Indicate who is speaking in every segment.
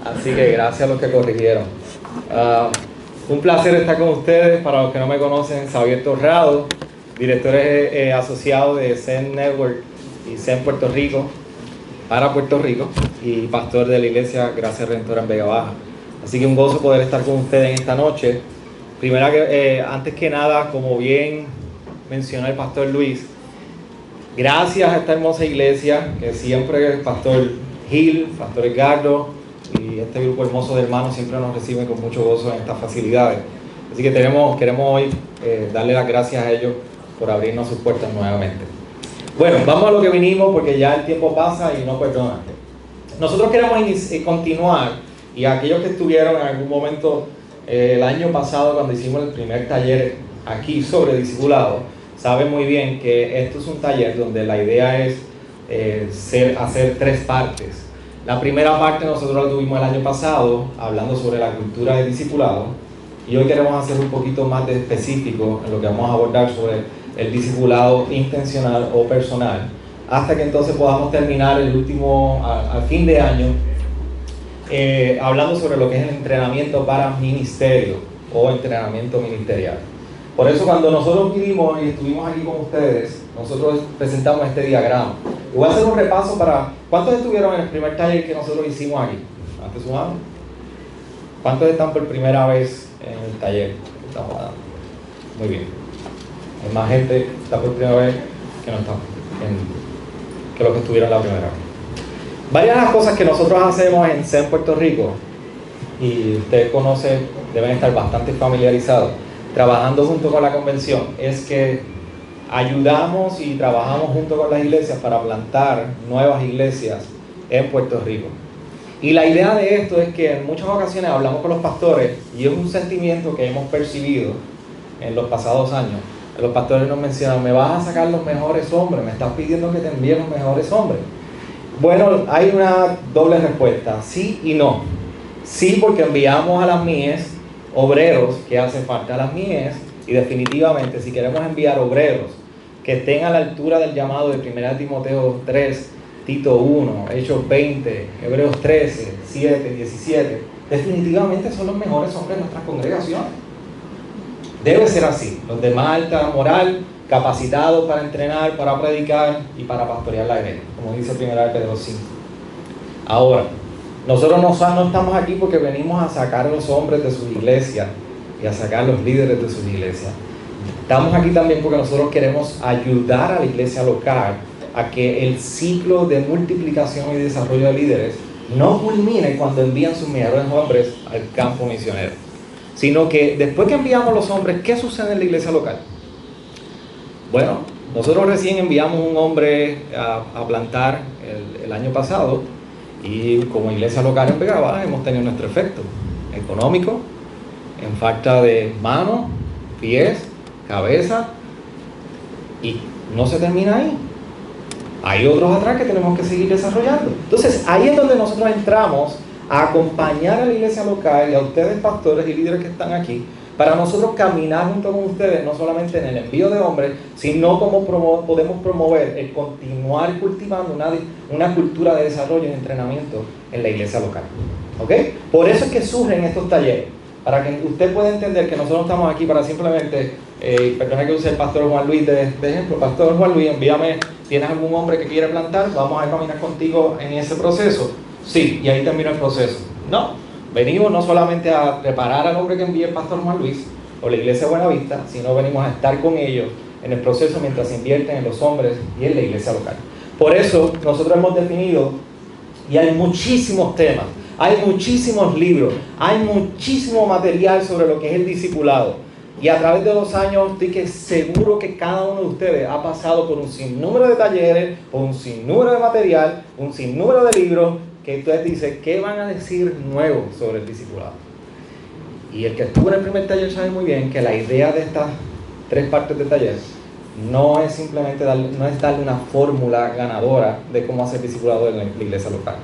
Speaker 1: Así que gracias a los que corrigieron. Un placer estar con ustedes. Para los que no me conocen, Xavier Torrado, director asociado de Zen Network y Zen Puerto Rico, para Puerto Rico, y pastor de la iglesia Gracia Redentora en Vega Baja. Así que un gozo poder estar con ustedes en esta noche. Antes que nada, como bien mencionó el pastor Luis, gracias a esta hermosa iglesia que siempre el pastor Gil, pastor Edgardo y este grupo hermoso de hermanos siempre nos reciben con mucho gozo en estas facilidades. Así que queremos hoy darle las gracias a ellos por abrirnos sus puertas nuevamente. Bueno, vamos a lo que vinimos porque ya el tiempo pasa y no perdona. Nosotros queremos continuar, y aquellos que estuvieron en algún momento el año pasado cuando hicimos el primer taller aquí sobre discipulado, saben muy bien que esto es un taller donde la idea es hacer 3 partes. La primera parte nosotros la tuvimos el año pasado hablando sobre la cultura de discipulado, y hoy queremos hacer un poquito más de específico en lo que vamos a abordar sobre el discipulado intencional o personal, hasta que entonces podamos terminar el último, al fin de año, hablando sobre lo que es el entrenamiento para ministerio o entrenamiento ministerial. Por eso cuando nosotros vinimos y estuvimos aquí con ustedes, nosotros presentamos este diagrama. Y voy a hacer un repaso para... ¿Cuántos estuvieron en el primer taller que nosotros hicimos aquí? ¿Antes sumamos? ¿Cuántos están por primera vez en el taller que estamos dando? Muy bien. Hay más gente que está por primera vez que no está, que los que estuvieron la primera vez. Varias de las cosas que nosotros hacemos en Zen Puerto Rico, y ustedes conocen, deben estar bastante familiarizados, trabajando junto con la convención, es que ayudamos y trabajamos junto con las iglesias para plantar nuevas iglesias en Puerto Rico. Y la idea de esto es que en muchas ocasiones hablamos con los pastores, y es un sentimiento que hemos percibido en los pasados años. Los pastores nos mencionan: me vas a sacar los mejores hombres, me estás pidiendo que te envíe los mejores hombres. Bueno, hay una doble respuesta, sí y no. Sí, porque enviamos a las MIES obreros que hace falta a las MIES, y definitivamente si queremos enviar obreros que estén a la altura del llamado de 1 Timoteo 3, Tito 1, Hechos 20, Hebreos 13, 7, 17, definitivamente son los mejores hombres de nuestras congregaciones. Debe ser así, los de más alta moral, capacitados para entrenar, para predicar y para pastorear la iglesia, como dice 1 Pedro 5. Ahora, nosotros no estamos aquí porque venimos a sacar a los hombres de sus iglesias y a sacar a los líderes de sus iglesias. Estamos aquí también porque nosotros queremos ayudar a la iglesia local a que el ciclo de multiplicación y desarrollo de líderes no culmine cuando envían sus mejores hombres al campo misionero, sino que después que enviamos los hombres, ¿qué sucede en la iglesia local? Bueno, nosotros recién enviamos un hombre a plantar el año pasado, y como iglesia local en Vega Baja hemos tenido nuestro efecto económico, en falta de manos, pies, cabeza, y no se termina ahí. Hay otros atrás que tenemos que seguir desarrollando. Entonces ahí es donde nosotros entramos a acompañar a la iglesia local y a ustedes pastores y líderes que están aquí, para nosotros caminar junto con ustedes, no solamente en el envío de hombres, sino como podemos promover el continuar cultivando una cultura de desarrollo y entrenamiento en la iglesia local. ¿Ok? Por eso es que surgen estos talleres, para que usted pueda entender que nosotros estamos aquí para simplemente, perdona que use el pastor Juan Luis de ejemplo. Pastor Juan Luis, envíame, ¿tienes algún hombre que quiere plantar? Vamos a caminar contigo en ese proceso. Sí, y ahí termina el proceso. No, venimos no solamente a preparar al hombre que envíe el pastor Juan Luis o la iglesia Buenavista, sino venimos a estar con ellos en el proceso mientras invierten en los hombres y en la iglesia local. Por eso nosotros hemos definido, y hay muchísimos temas, hay muchísimos libros, hay muchísimo material sobre lo que es el discipulado, y a través de los años estoy seguro que cada uno de ustedes ha pasado por un sinnúmero de talleres, por un sinnúmero de material, un sinnúmero de libros, que ustedes dicen: ¿qué van a decir nuevo sobre el discipulado? Y el que estuvo en el primer taller sabe muy bien que la idea de estas 3 partes del taller no es simplemente darle una fórmula ganadora de cómo hacer discipulado en la iglesia local.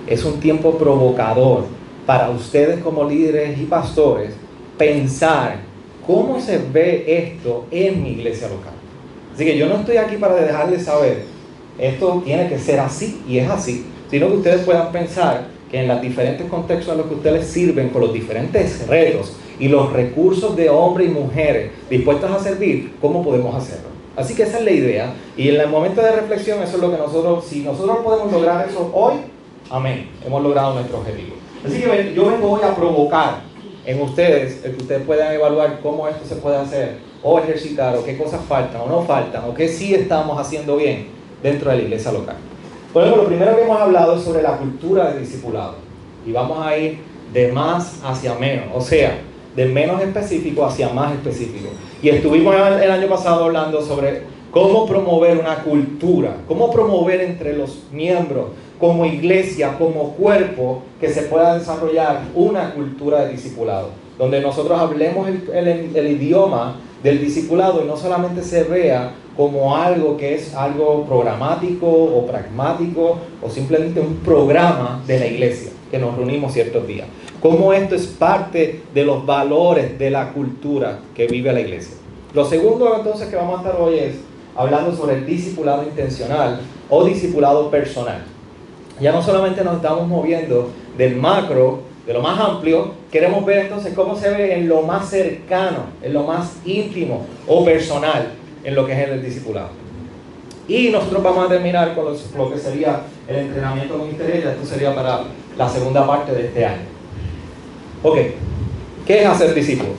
Speaker 1: Es un tiempo provocador para ustedes como líderes y pastores pensar cómo se ve esto en mi iglesia local. Así que yo no estoy aquí para dejarles saber esto tiene que ser así y es así, sino que ustedes puedan pensar que en los diferentes contextos en los que ustedes sirven, con los diferentes retos y los recursos de hombres y mujeres dispuestos a servir, ¿cómo podemos hacerlo? Así que esa es la idea, y en el momento de reflexión eso es lo que nosotros, si nosotros podemos lograr eso hoy, amén, hemos logrado nuestro objetivo. Así que yo vengo hoy a provocar en ustedes, el que ustedes puedan evaluar cómo esto se puede hacer, o ejercitar, o qué cosas faltan o no faltan, o qué sí estamos haciendo bien dentro de la iglesia local. Por ejemplo, lo primero que hemos hablado es sobre la cultura de discipulado, y vamos a ir de más hacia menos, o sea, de menos específico hacia más específico. Y estuvimos el año pasado hablando sobre cómo promover una cultura, cómo promover entre los miembros, como iglesia, como cuerpo, que se pueda desarrollar una cultura de discipulado, donde nosotros hablemos el idioma del discipulado y no solamente se vea como algo que es algo programático o pragmático o simplemente un programa de la iglesia, que nos reunimos ciertos días. Cómo esto es parte de los valores de la cultura que vive la iglesia. Lo segundo entonces que vamos a estar hoy es hablando sobre el discipulado intencional o discipulado personal. Ya no solamente nos estamos moviendo del macro, de lo más amplio, queremos ver entonces cómo se ve en lo más cercano, en lo más íntimo o personal, en lo que es el discipulado. Y nosotros vamos a terminar con lo que sería el entrenamiento ministerial. Esto sería para la segunda parte de este año. Ok, ¿qué es hacer discípulo?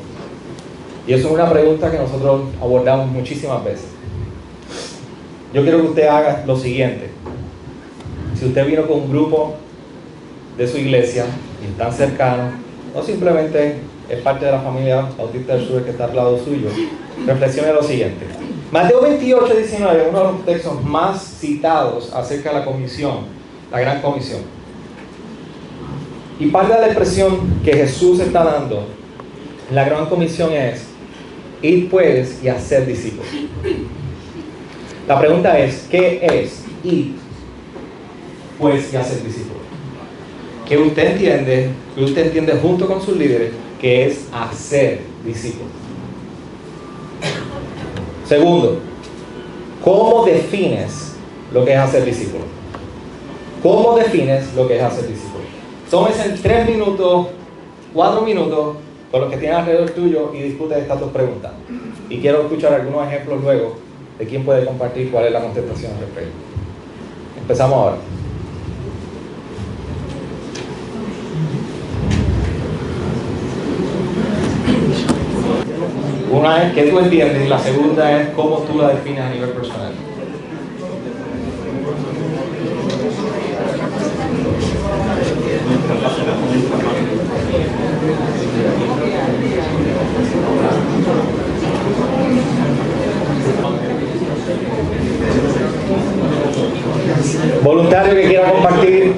Speaker 1: Y eso es una pregunta que nosotros abordamos muchísimas veces. Yo quiero que usted haga lo siguiente. Si usted vino con un grupo de su iglesia y están cercanos, o simplemente es parte de la familia Bautista del Sur que está al lado suyo, reflexione lo siguiente. Mateo 28, 19 es uno de los textos más citados acerca de la comisión, la gran comisión. Y parte de la expresión que Jesús está dando en la gran comisión es: id pues y hacer discípulos. La pregunta es, ¿qué es id pues y hacer discípulos? Que usted entiende junto con sus líderes que es hacer discípulos. Segundo, ¿cómo defines lo que es hacer discípulos? ¿Cómo defines lo que es hacer discípulos? Tómese en 3 minutos, 4 minutos, con los que tienen alrededor tuyo y discute estas 2 preguntas. Y quiero escuchar algunos ejemplos luego de quién puede compartir cuál es la contestación al respecto. Empezamos ahora. Una es que tú entiendes y la segunda es cómo tú la defines a nivel personal. Voluntario que quiera compartir.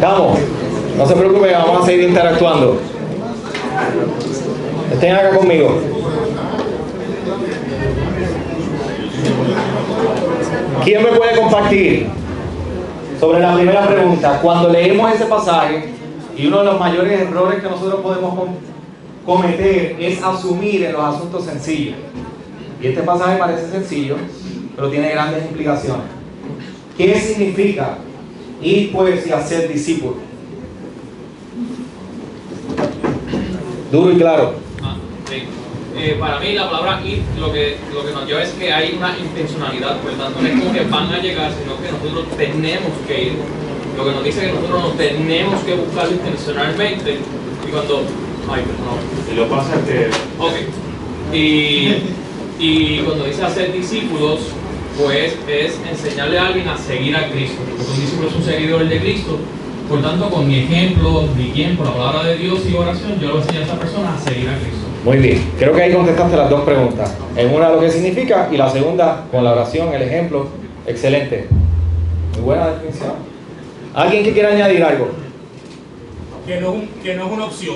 Speaker 1: Vamos, no se preocupen, vamos a seguir interactuando. Estén acá conmigo. ¿Quién me puede compartir sobre la primera pregunta? Cuando leemos ese pasaje, y uno de los mayores errores que nosotros podemos cometer es asumir en los asuntos sencillos. Y este pasaje parece sencillo, pero tiene grandes implicaciones. ¿Qué significa ir pues y hacer discípulos? Duro y claro.
Speaker 2: Para mí la palabra ir lo que nos lleva es que hay una intencionalidad, por lo tanto no es como que van a llegar, sino que nosotros tenemos que ir. Lo que nos dice que nosotros nos tenemos que buscar intencionalmente. Y cuando... Ay, perdón.
Speaker 3: Y lo pasa que...
Speaker 2: Ok. Y cuando dice hacer discípulos, pues es enseñarle a alguien a seguir a Cristo. Porque un discípulo es un seguidor de Cristo. Por tanto, con mi ejemplo, mi tiempo, la palabra de Dios y oración, yo le voy a enseñar a esa persona a seguir a Cristo.
Speaker 1: Muy bien, creo que ahí contestaste las 2 preguntas. En una lo que significa y la segunda con la oración, el ejemplo. Excelente. Muy buena definición. ¿Alguien que quiera añadir algo?
Speaker 3: Que no es una opción,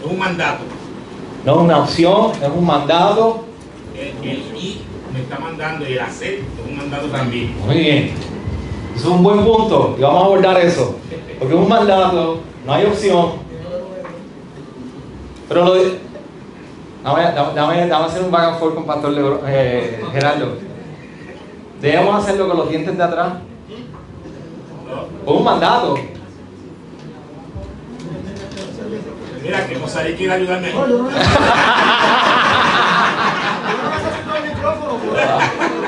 Speaker 3: es un mandato.
Speaker 1: No es una opción, es un mandato.
Speaker 3: El ir me está mandando y el hacer es un mandato también.
Speaker 1: Muy bien. Eso es un buen punto y vamos a abordar eso. Porque es un mandato, no hay opción. Pero Dame hacer un back and forth con Pastor Gerardo. ¿Debemos hacerlo con los dientes de atrás? ¿O un mandato?
Speaker 3: Mira, que José quiere ayudarme.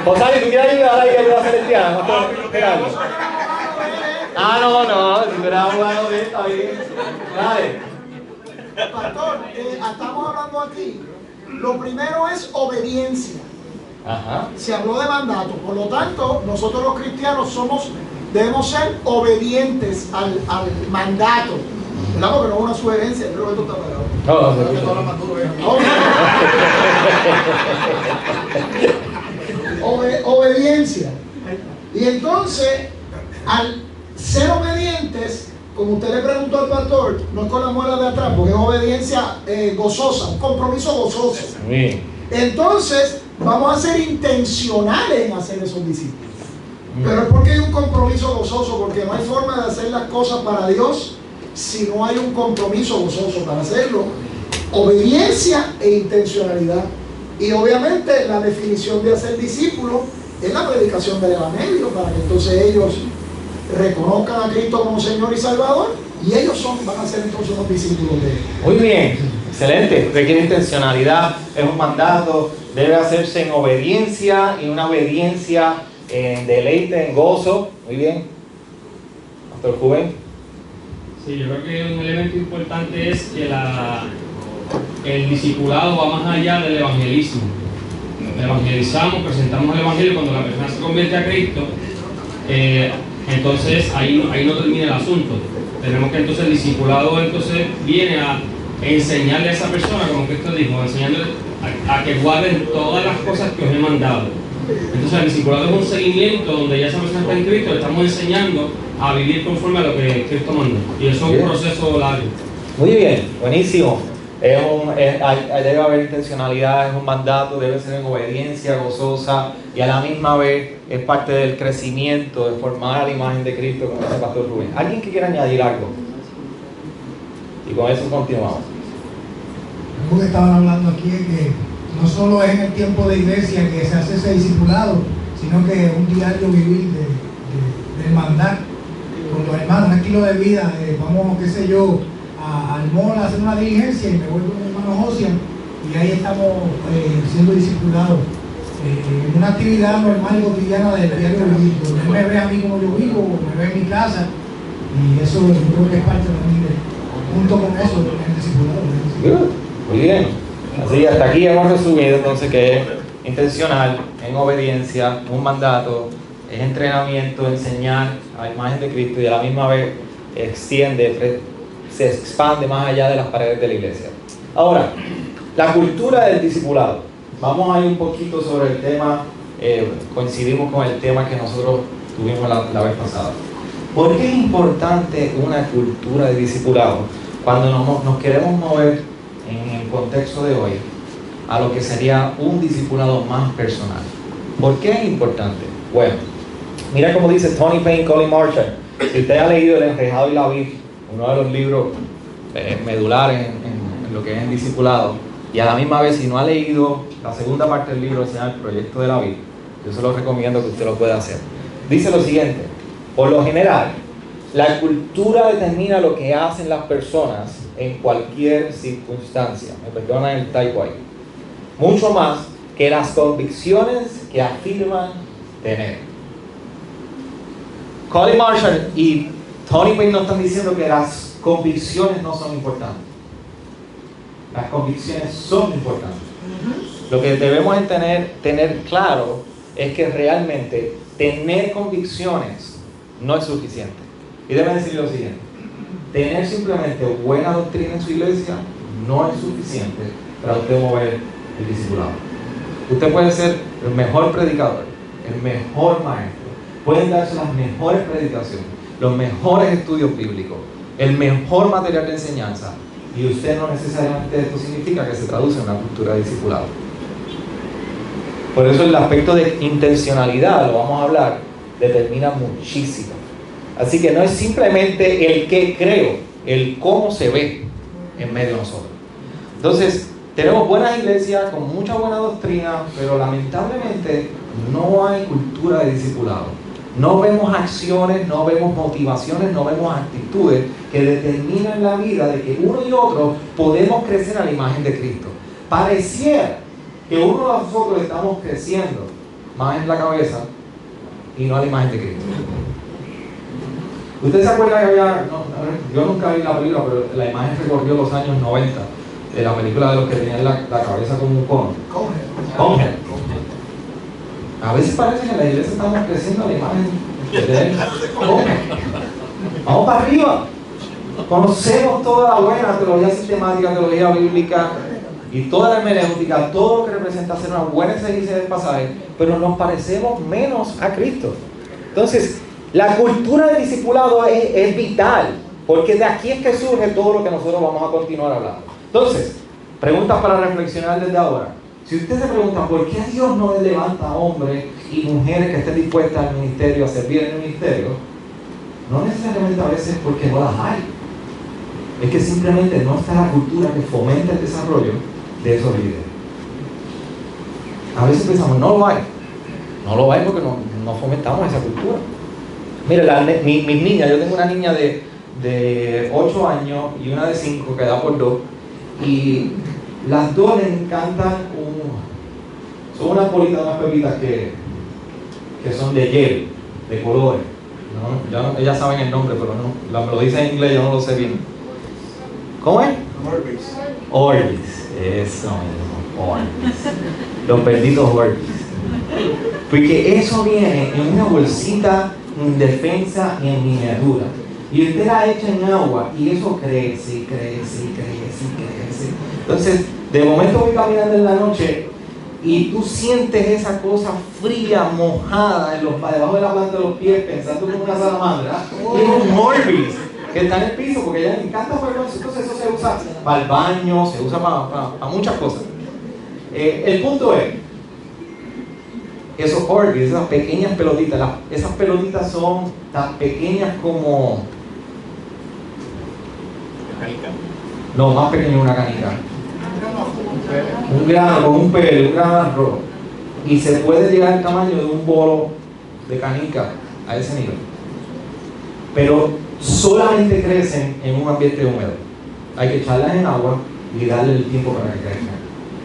Speaker 1: José, ¿tú quieres ayudar ahí a ayudar a Celestiana? Gerardo. No, si tú eres abogado de esta bien. Dale.
Speaker 4: Pastor, estamos hablando aquí. Lo primero es obediencia.
Speaker 1: Ajá.
Speaker 4: Se habló de mandato. Por lo tanto, nosotros los cristianos debemos ser obedientes al mandato. ¿Verdad? Porque no es una sugerencia. Yo creo que esto está pegado. Obediencia. Y entonces, al ser obedientes, como usted le preguntó al pastor, no es con la muela de atrás, porque es obediencia gozosa, un compromiso gozoso.
Speaker 1: Sí.
Speaker 4: Entonces, vamos a ser intencionales en hacer esos discípulos. Pero es porque hay un compromiso gozoso, porque no hay forma de hacer las cosas para Dios si no hay un compromiso gozoso para hacerlo. Obediencia e intencionalidad. Y obviamente la definición de hacer discípulos es la predicación del Evangelio, para que entonces ellos reconozcan a Cristo como Señor y Salvador, y ellos van a ser entonces unos discípulos de Él.
Speaker 1: Muy bien, excelente. Requiere intencionalidad, es un mandato, debe hacerse en obediencia, y una obediencia en deleite, en gozo. Muy bien. Pastor Juven.
Speaker 5: Sí, yo creo que un elemento importante es que el discipulado va más allá del evangelismo. Evangelizamos, presentamos el evangelio. Cuando la persona se convierte a Cristo, entonces ahí no termina el asunto. Tenemos que entonces el discipulado entonces viene a enseñarle a esa persona, como Cristo dijo, enseñándole a que guarden todas las cosas que os he mandado. Entonces el discipulado es un seguimiento donde ya esa persona está en Cristo, le estamos enseñando a vivir conforme a lo que Cristo mandó. Y eso es un proceso largo.
Speaker 1: Muy bien, buenísimo. Debe haber intencionalidad, es un mandato, debe ser en obediencia gozosa, y a la misma vez es parte del crecimiento, de formar a la imagen de Cristo, como dice el Pastor Rubén. ¿Alguien que quiera añadir algo? Y con eso continuamos.
Speaker 6: Algo que estaban hablando aquí es que no solo es en el tiempo de iglesia que se hace ese discipulado, sino que es un diario vivir del mandar con los hermanos, un estilo de vida. Vamos, qué sé yo, al mall a hacer una diligencia y me voy con mi hermano Josian, y ahí estamos siendo discipulados en una actividad normal y cotidiana del diario vivir. Donde él me ve a mí como yo vivo, me ve en mi casa, y eso yo creo que es parte también junto con eso del discipulado.
Speaker 1: Muy bien. Así, hasta aquí hemos resumido entonces que es intencional, en obediencia, un mandato, es entrenamiento, enseñar a la imagen de Cristo, y a la misma vez se expande más allá de las paredes de la iglesia. Ahora, la cultura del discipulado. Vamos a ir un poquito sobre el tema, coincidimos con el tema que nosotros tuvimos la vez pasada. ¿Por qué es importante una cultura de discipulado cuando nos queremos mover en el contexto de hoy a lo que sería un discipulado más personal? ¿Por qué es importante? Bueno, mira cómo dice Tony Payne, Colin Marshall. Si usted ha leído El Enrejado y la Vid, uno de los libros medulares en lo que es el discipulado, y a la misma vez, si no ha leído la segunda parte del libro, que se llama El Proyecto de la Vid, yo se lo recomiendo que usted lo pueda hacer. Dice lo siguiente: por lo general, la cultura determina lo que hacen las personas en cualquier circunstancia. Me perdonan el typo ahí. Mucho más que las convicciones que afirman tener. Colin Marshall y Tony Payne nos están diciendo que las convicciones no son importantes. Las convicciones son importantes. Lo que debemos tener claro es que realmente tener convicciones no es suficiente. Y deben decir lo siguiente: tener simplemente buena doctrina en su iglesia no es suficiente para usted mover el discipulado. Usted puede ser el mejor predicador, el mejor maestro, pueden darse las mejores predicaciones, los mejores estudios bíblicos, el mejor material de enseñanza, y usted no necesariamente esto significa que se traduce en una cultura de discipulado. Por eso el aspecto de intencionalidad, lo vamos a hablar, determina muchísimo. Así que no es simplemente el qué creo, el cómo se ve en medio de nosotros. Entonces, Tenemos buenas iglesias con mucha buena doctrina, pero lamentablemente no hay cultura de discipulado. No vemos acciones, no vemos motivaciones, no vemos actitudes que determinan la vida de que uno y otro podemos crecer a la imagen de Cristo. Pareciera que uno de nosotros estamos creciendo más en la cabeza y no a la imagen de Cristo. ¿Usted se acuerda que había, yo nunca vi la película, pero la imagen recorrió los años 90, de la película de los que tenían la cabeza como un cono? Conehead. A veces parece que en la iglesia estamos creciendo a la imagen de él. Vamos para arriba. Conocemos toda la buena teología sistemática, teología bíblica y toda la hermenéutica, todo lo que representa hacer una buena exégesis del pasaje, pero nos parecemos menos a Cristo. Entonces, la cultura del discipulado es vital, porque de aquí es que surge todo lo que nosotros vamos a continuar hablando. Entonces, preguntas para reflexionar desde ahora. Si usted se pregunta por qué Dios no levanta hombres y mujeres que estén dispuestas al ministerio, a servir en el ministerio, no necesariamente a veces porque no las hay. Es que simplemente no está la cultura que fomenta el desarrollo de esos líderes. A veces pensamos, no lo hay. No lo hay porque no fomentamos esa cultura. Mire, mis niñas, yo tengo una niña de 8 años y una de 5 que da por 2, y las dos les encantan son unas bolitas, unas pepitas que son de hielo, de colores, ¿no? Ellas saben el nombre, pero no, me lo dicen en inglés, yo no lo sé bien. ¿Cómo es?
Speaker 3: Orbis.
Speaker 1: Orbis, eso mismo, Orbis. Los benditos Orbis. Porque eso viene en una bolsita indefensa y en miniatura. Y usted la echa en agua y eso crece y crece y crece y crece. Entonces, de momento voy caminando en la noche y tú sientes esa cosa fría, mojada debajo de la planta de los pies, pensando como una salamandra, y es un Orbis que está en el piso, porque a ella le encanta jugar con eso. Entonces eso se usa para el baño, se usa para muchas cosas. El punto es, esos Orbis, esas pequeñas pelotitas, esas pelotitas son tan pequeñas como... No, más pequeño que una canica. Un grano, como un pelo, un grano de arroz. Y se puede llegar al tamaño de un bolo de canica a ese nivel. Pero solamente crecen en un ambiente húmedo. Hay que echarlas en agua y darle el tiempo para que crezcan.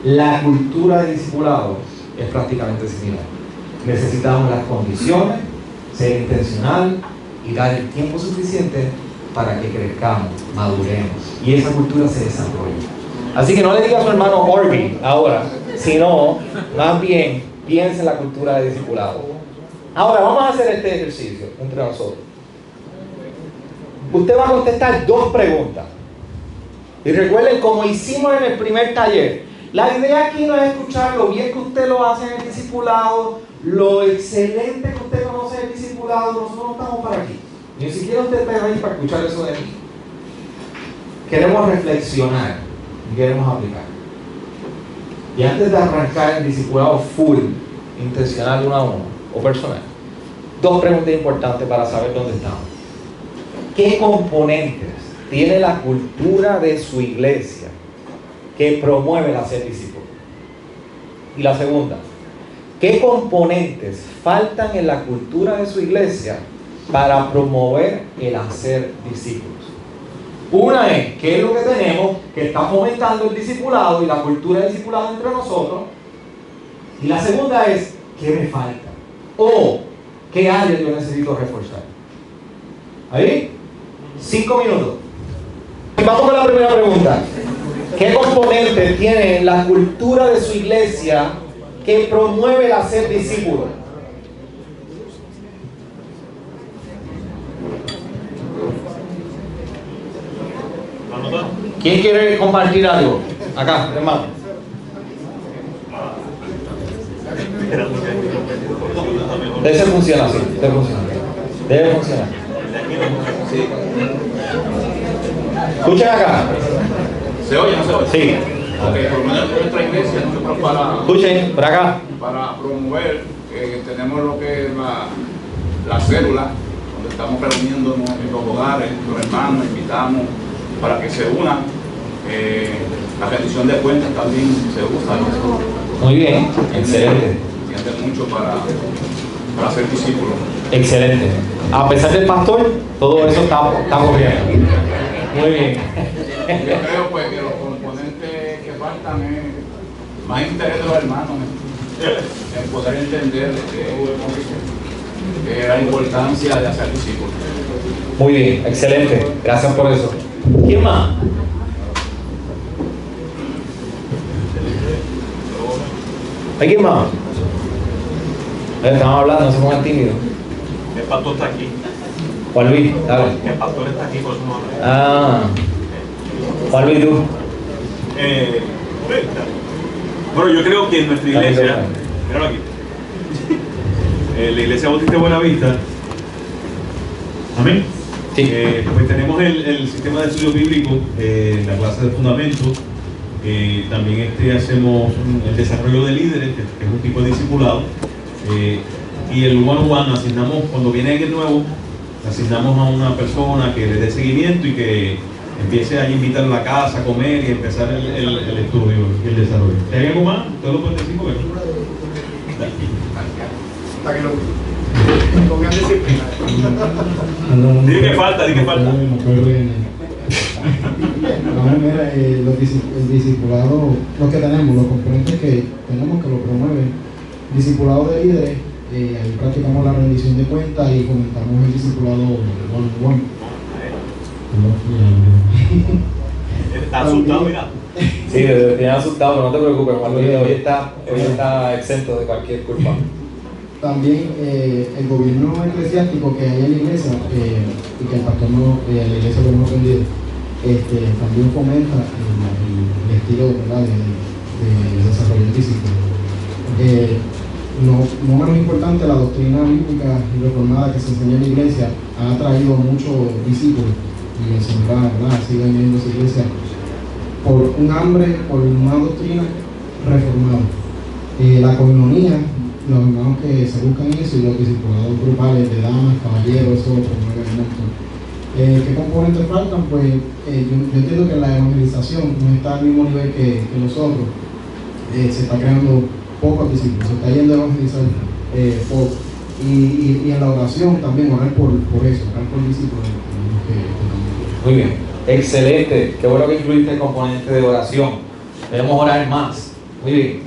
Speaker 1: La cultura de discipulado es prácticamente similar. Necesitamos las condiciones, ser intencional y dar el tiempo suficiente para que crezcamos, maduremos y esa cultura se desarrolle. Así que no le diga a su hermano Orbi ahora, sino más bien piense en la cultura de discipulado. Ahora vamos a hacer este ejercicio entre nosotros. Usted va a contestar 2 preguntas. Y recuerden, como hicimos en el primer taller, la idea aquí no es escuchar lo bien que usted lo hace en el discipulado, lo excelente que usted conoce el discipulado. Nosotros no estamos para aquí. Ni siquiera usted está ahí para escuchar eso de mí. Queremos reflexionar y queremos aplicar. Y antes de arrancar el discipulado full, intencional 1 a 1 o personal, 2 preguntas importantes para saber dónde estamos. ¿Qué componentes tiene la cultura de su iglesia que promueve el hacer discípulos? Y la segunda, ¿qué componentes faltan en la cultura de su iglesia para promover el hacer discípulos? Una es, ¿qué es lo que tenemos que está fomentando el discipulado y la cultura del discipulado entre nosotros? Y la segunda es, ¿qué me falta? O, ¿qué áreas yo necesito reforzar? ¿Ahí? 5 minutos. Vamos con la primera pregunta. ¿Qué componentes tiene la cultura de su iglesia que promueve el hacer discípulos? ¿Quién quiere compartir algo? Acá, hermano. Debe funcionar así, debe funcionar. Escuchen acá.
Speaker 3: ¿Se oye o no se oye?
Speaker 1: Sí.
Speaker 3: Ok, por lo menos en nuestra iglesia nosotros
Speaker 1: Escuchen, por acá.
Speaker 3: para promover, tenemos lo que es la célula, donde estamos reuniéndonos en los hogares, los hermanos, invitamos para que se unan
Speaker 7: La rendición de cuentas también se usa.
Speaker 1: Muy bien, excelente.
Speaker 7: Entiende mucho para ser discípulo.
Speaker 1: Excelente. A pesar del pastor, todo eso está corriendo. Muy bien.
Speaker 7: Yo creo pues que los componentes que faltan es más interés de los hermanos en poder entender la importancia de hacer discípulos.
Speaker 1: Muy bien, excelente. Gracias por eso. ¿Quién más? ¿Hay quién más? Estamos hablando, no se pongan tímidos.
Speaker 8: El pastor está aquí.
Speaker 1: Juan Luis, dale.
Speaker 8: El pastor está aquí, por eso no habla.
Speaker 1: Ah. Juan Luis, tú.
Speaker 8: Bueno, yo creo que en nuestra iglesia, míralo aquí, la iglesia Bautista de Buenavista, amén.
Speaker 1: Sí.
Speaker 8: Pues tenemos el sistema de estudio bíblico, la clase de fundamentos. También hacemos el desarrollo de líderes, que es un tipo de discipulado. Y el one-on-one asignamos, cuando viene alguien nuevo, asignamos a una persona que le dé seguimiento y que empiece a invitar a la casa a comer y empezar el estudio y el desarrollo. ¿Hay algo más? ¿Ustedes lo pueden decir?
Speaker 4: Para que lo pongan disciplina.
Speaker 8: Dile que falta, dile que falta.
Speaker 9: El discipulado, lo que tenemos, los componentes que tenemos que lo promueven, discipulado de líderes, ahí practicamos la rendición de cuentas y fomentamos el discipulado one-on-one.
Speaker 8: ¿Estás asustado, mira?
Speaker 1: Sí, te has asustado, pero no te preocupes, Juan Luis, hoy está exento de cualquier culpa.
Speaker 9: También el gobierno eclesiástico que hay en la iglesia y que el pastor la iglesia lo hemos aprendido, también fomenta el estilo, ¿verdad?, de desarrollo del discípulo. No menos importante, la doctrina bíblica reformada que se enseña en la iglesia ha atraído muchos discípulos y el Señor, ¿verdad?, sigue viniendo a su iglesia por un hambre, por una doctrina reformada. La coinonía, los hermanos que se buscan eso, y los discipulados grupales de damas, caballeros, eso lo promueve un montón. ¿Qué componentes faltan? Pues yo entiendo que la evangelización no está al mismo nivel que nosotros. Se está creando pocos discípulos, se está yendo a evangelizar poco. Y en la oración también orar por eso, orar por discípulos.
Speaker 1: Muy bien, excelente. Qué bueno que incluiste el componente de oración. Debemos orar más. Muy bien.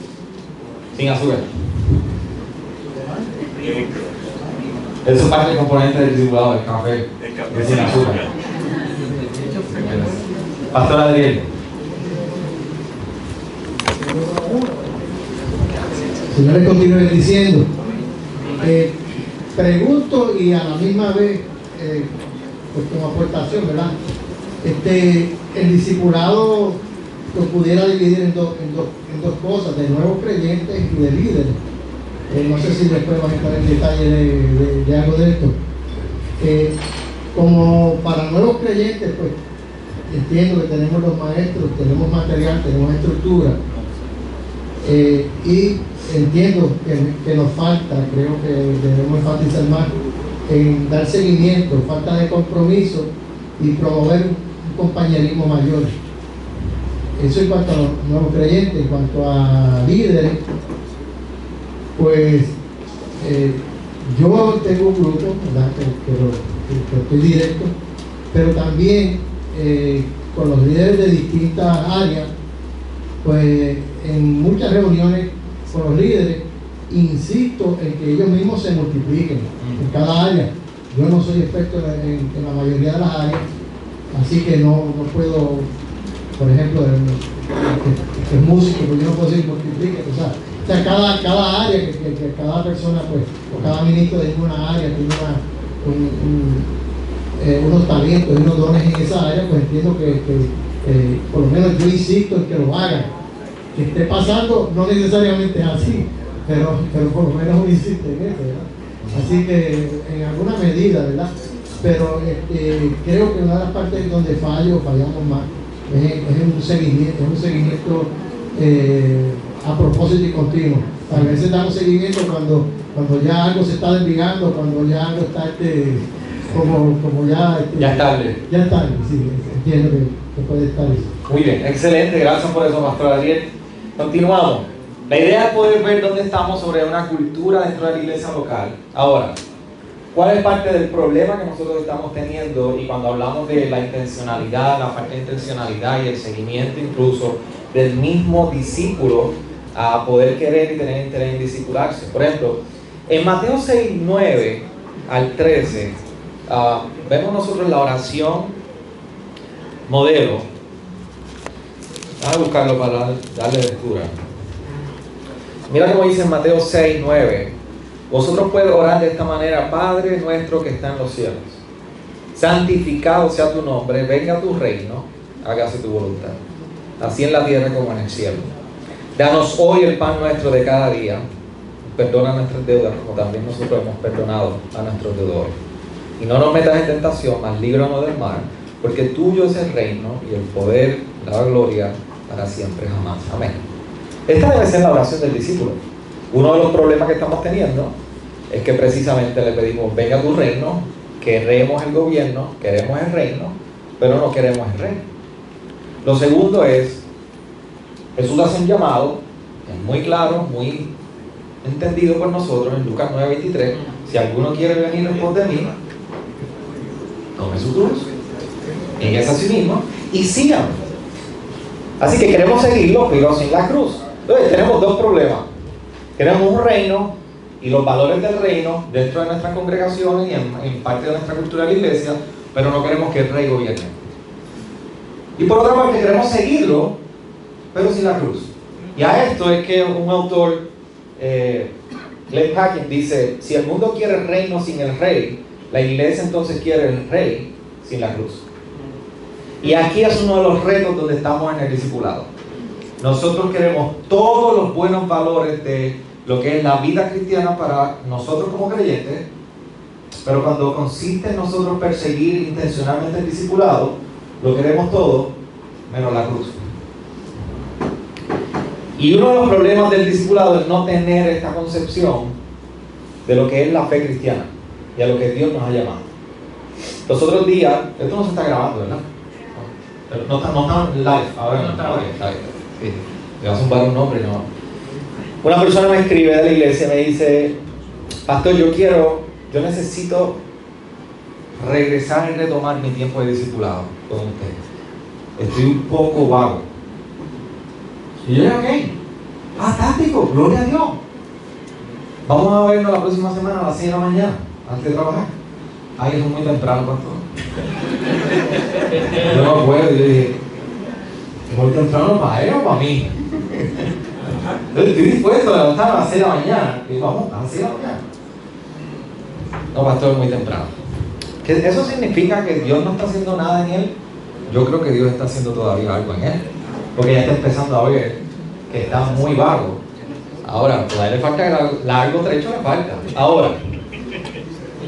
Speaker 1: Sin azúcar. Eso es parte del componente del discipulado, el café. Sin azúcar. Pastor Adriel.
Speaker 6: Señores, continúen diciendo. Pregunto y a la misma vez, pues como aportación, ¿verdad? El discipulado lo pudiera dividir en dos cosas, de nuevos creyentes y de líderes. No sé si después van a entrar en detalle de algo de esto. Como para nuevos creyentes, pues entiendo que tenemos los maestros, tenemos material, tenemos estructura, y entiendo que nos falta, creo que debemos enfatizar más en dar seguimiento, falta de compromiso y promover un compañerismo mayor. Eso en cuanto a los nuevos creyentes. En cuanto a líderes, pues yo tengo un grupo, ¿verdad?, que estoy directo, pero también con los líderes de distintas áreas, pues en muchas reuniones con los líderes insisto en que ellos mismos se multipliquen en cada área. Yo no soy experto en la mayoría de las áreas, así que no puedo, por ejemplo, que es músico, pues yo no puedo decir multiplique, o sea cada área, que cada persona, pues, o cada ministro de una área tiene unos talentos y unos dones en esa área, pues entiendo que por lo menos yo insisto en que lo hagan. Que esté pasando no necesariamente es así, pero por lo menos uno insiste en eso, ¿verdad? Así que en alguna medida, ¿verdad? Pero creo que una de las partes donde fallamos más es un seguimiento a propósito y continuo. A veces damos seguimiento cuando ya algo se está desligando, cuando ya algo está como ya
Speaker 1: ya es tarde.
Speaker 6: Ya es tarde, sí, entiendo que puede estar eso.
Speaker 1: Muy bien, excelente, gracias por eso, Pastor Ariel. Continuamos. La idea es poder ver dónde estamos sobre una cultura dentro de la iglesia local. Ahora, ¿cuál es parte del problema que nosotros estamos teniendo? Y cuando hablamos de la intencionalidad, la falta de intencionalidad y el seguimiento incluso del mismo discípulo a poder querer y tener interés en discipularse. Por ejemplo, en Mateo 6, 9 al 13, vemos nosotros la oración modelo. Vamos a buscarlo para darle lectura. Mira cómo dice en Mateo 6, 9. Vosotros podéis orar de esta manera: Padre nuestro que está en los cielos, santificado sea tu nombre, venga tu reino, hágase tu voluntad, así en la tierra como en el cielo. Danos hoy el pan nuestro de cada día, perdona nuestras deudas como también nosotros hemos perdonado a nuestros deudores. Y no nos metas en tentación, mas líbranos del mal, porque tuyo es el reino y el poder, la gloria, para siempre jamás. Amén. Esta debe ser la oración del discípulo. Uno de los problemas que estamos teniendo es que precisamente le pedimos: venga tu reino, queremos el gobierno, queremos el reino, pero no queremos el reino. Lo segundo es, Jesús hace un llamado, es muy claro, muy entendido por nosotros en Lucas 9:23. Si alguno quiere venir en pos de mí, tome su cruz, nieguese a sí mismo y síganme. Así que queremos seguirlo, pero sin la cruz. Entonces tenemos dos problemas. Queremos un reino y los valores del reino dentro de nuestras congregaciones y en parte de nuestra cultura de la iglesia, pero no queremos que el rey gobierne. Y por otra parte queremos seguirlo, pero sin la cruz. Y a esto es que un autor, Glenn Hacking, dice: si el mundo quiere el reino sin el rey, la iglesia entonces quiere el rey sin la cruz. Y aquí es uno de los retos donde estamos en el discipulado. Nosotros queremos todos los buenos valores de lo que es la vida cristiana para nosotros como creyentes, pero cuando consiste en nosotros perseguir intencionalmente el discipulado, lo queremos todo menos la cruz. Y uno de los problemas del discipulado es no tener esta concepción de lo que es la fe cristiana y a lo que Dios nos ha llamado. Los otros días, esto no se está grabando, ¿verdad? No está live, ahora no está live. Sí, le vas a zumbar un nombre, no. Una persona me escribe de la iglesia y me dice: Pastor, yo necesito regresar y retomar mi tiempo de discipulado con usted. Estoy un poco vago. Y yo dije: ok, fantástico, gloria a Dios. Vamos a vernos la próxima semana a las 6 de la mañana, antes de trabajar. Ay, eso es muy temprano, pastor. Yo no me acuerdo, yo dije: muy temprano para él o para mí. Entonces estoy dispuesto a levantarme a las 6 de la mañana. Y vamos, a las 6 de la mañana. No, pastor, muy temprano. ¿Que eso significa que Dios no está haciendo nada en él? Yo creo que Dios está haciendo todavía algo en él, porque ya está empezando a ver que está muy vago. Ahora, todavía le falta largo trecho, le falta. Ahora,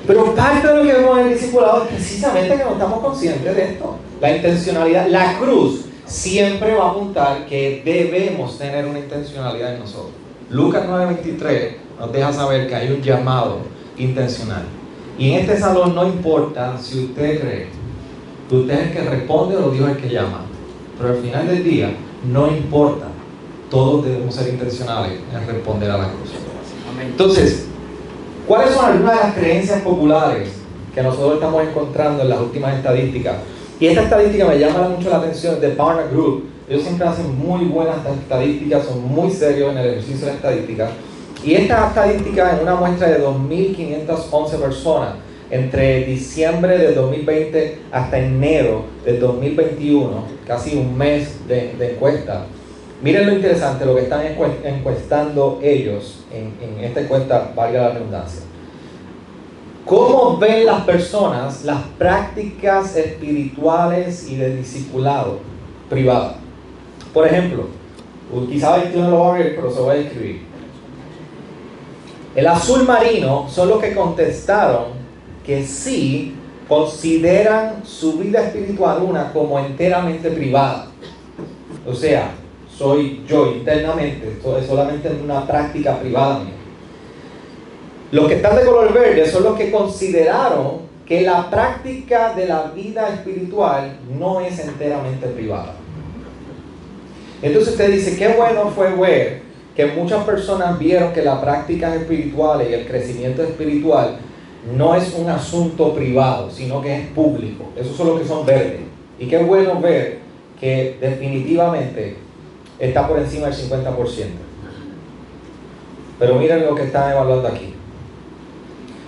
Speaker 1: pero parte de lo que vemos en el discipulado es precisamente que no estamos conscientes de esto. La intencionalidad, la cruz siempre va a apuntar que debemos tener una intencionalidad en nosotros. Lucas 9:23 nos deja saber que hay un llamado intencional. Y en este salón no importa si usted cree que usted es el que responde o Dios es el que llama. Pero al final del día, no importa. Todos debemos ser intencionales en responder a la cruz. Entonces, ¿cuáles son algunas de las creencias populares que nosotros estamos encontrando en las últimas estadísticas? Y esta estadística me llama mucho la atención de Barna Group. Ellos siempre hacen muy buenas estadísticas, son muy serios en el ejercicio de la estadística. Y esta estadística en una muestra de 2.511 personas entre diciembre del 2020 hasta enero del 2021, casi un mes de encuesta. Miren lo interesante, lo que están encuestando ellos en esta encuesta, valga la redundancia. ¿Cómo ven las personas las prácticas espirituales y de discipulado privado? Por ejemplo, quizá usted no lo va a ver, pero se va a describir. El azul marino son los que contestaron que sí consideran su vida espiritual una como enteramente privada. O sea, soy yo internamente, esto es solamente una práctica privada mía. Los que están de color verde son los que consideraron que la práctica de la vida espiritual no es enteramente privada. Entonces usted dice, qué bueno fue ver que muchas personas vieron que las prácticas espirituales y el crecimiento espiritual no es un asunto privado, sino que es público. Esos son los que son verdes. Y qué bueno ver que definitivamente está por encima del 50%. Pero miren lo que están evaluando aquí.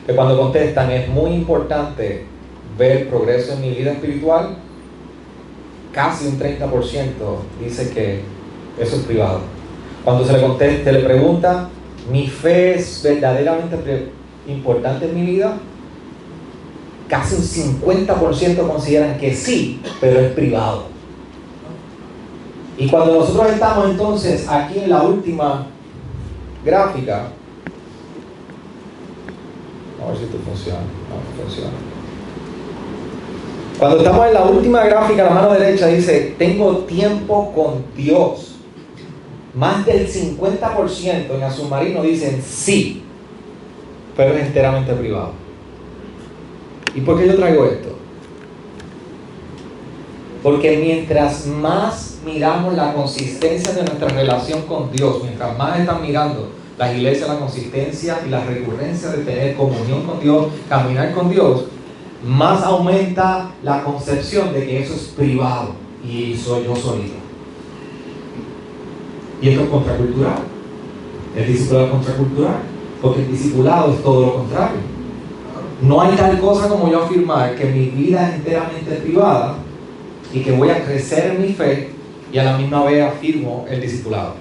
Speaker 1: Que cuando contestan, es muy importante ver progreso en mi vida espiritual, casi un 30% dice que eso es privado. Cuando se le pregunta, ¿mi fe es verdaderamente importante en mi vida? Casi un 50% consideran que sí, pero es privado. Y cuando nosotros estamos entonces aquí en la última gráfica, a ver si esto funciona. No funciona. Cuando estamos en la última gráfica, la mano derecha dice, tengo tiempo con Dios. Más del 50% en Azulmarino dicen sí, pero es enteramente privado. ¿Y por qué yo traigo esto? Porque mientras más miramos la consistencia de nuestra relación con Dios, mientras más están mirando las iglesias la consistencia y la recurrencia de tener comunión con Dios, caminar con Dios, más aumenta la concepción de que eso es privado y soy yo solito. Y esto es contracultural. El discipulado es contracultural, porque el discipulado es todo lo contrario. No hay tal cosa como yo afirmar que mi vida es enteramente privada y que voy a crecer en mi fe y a la misma vez afirmo el discipulado.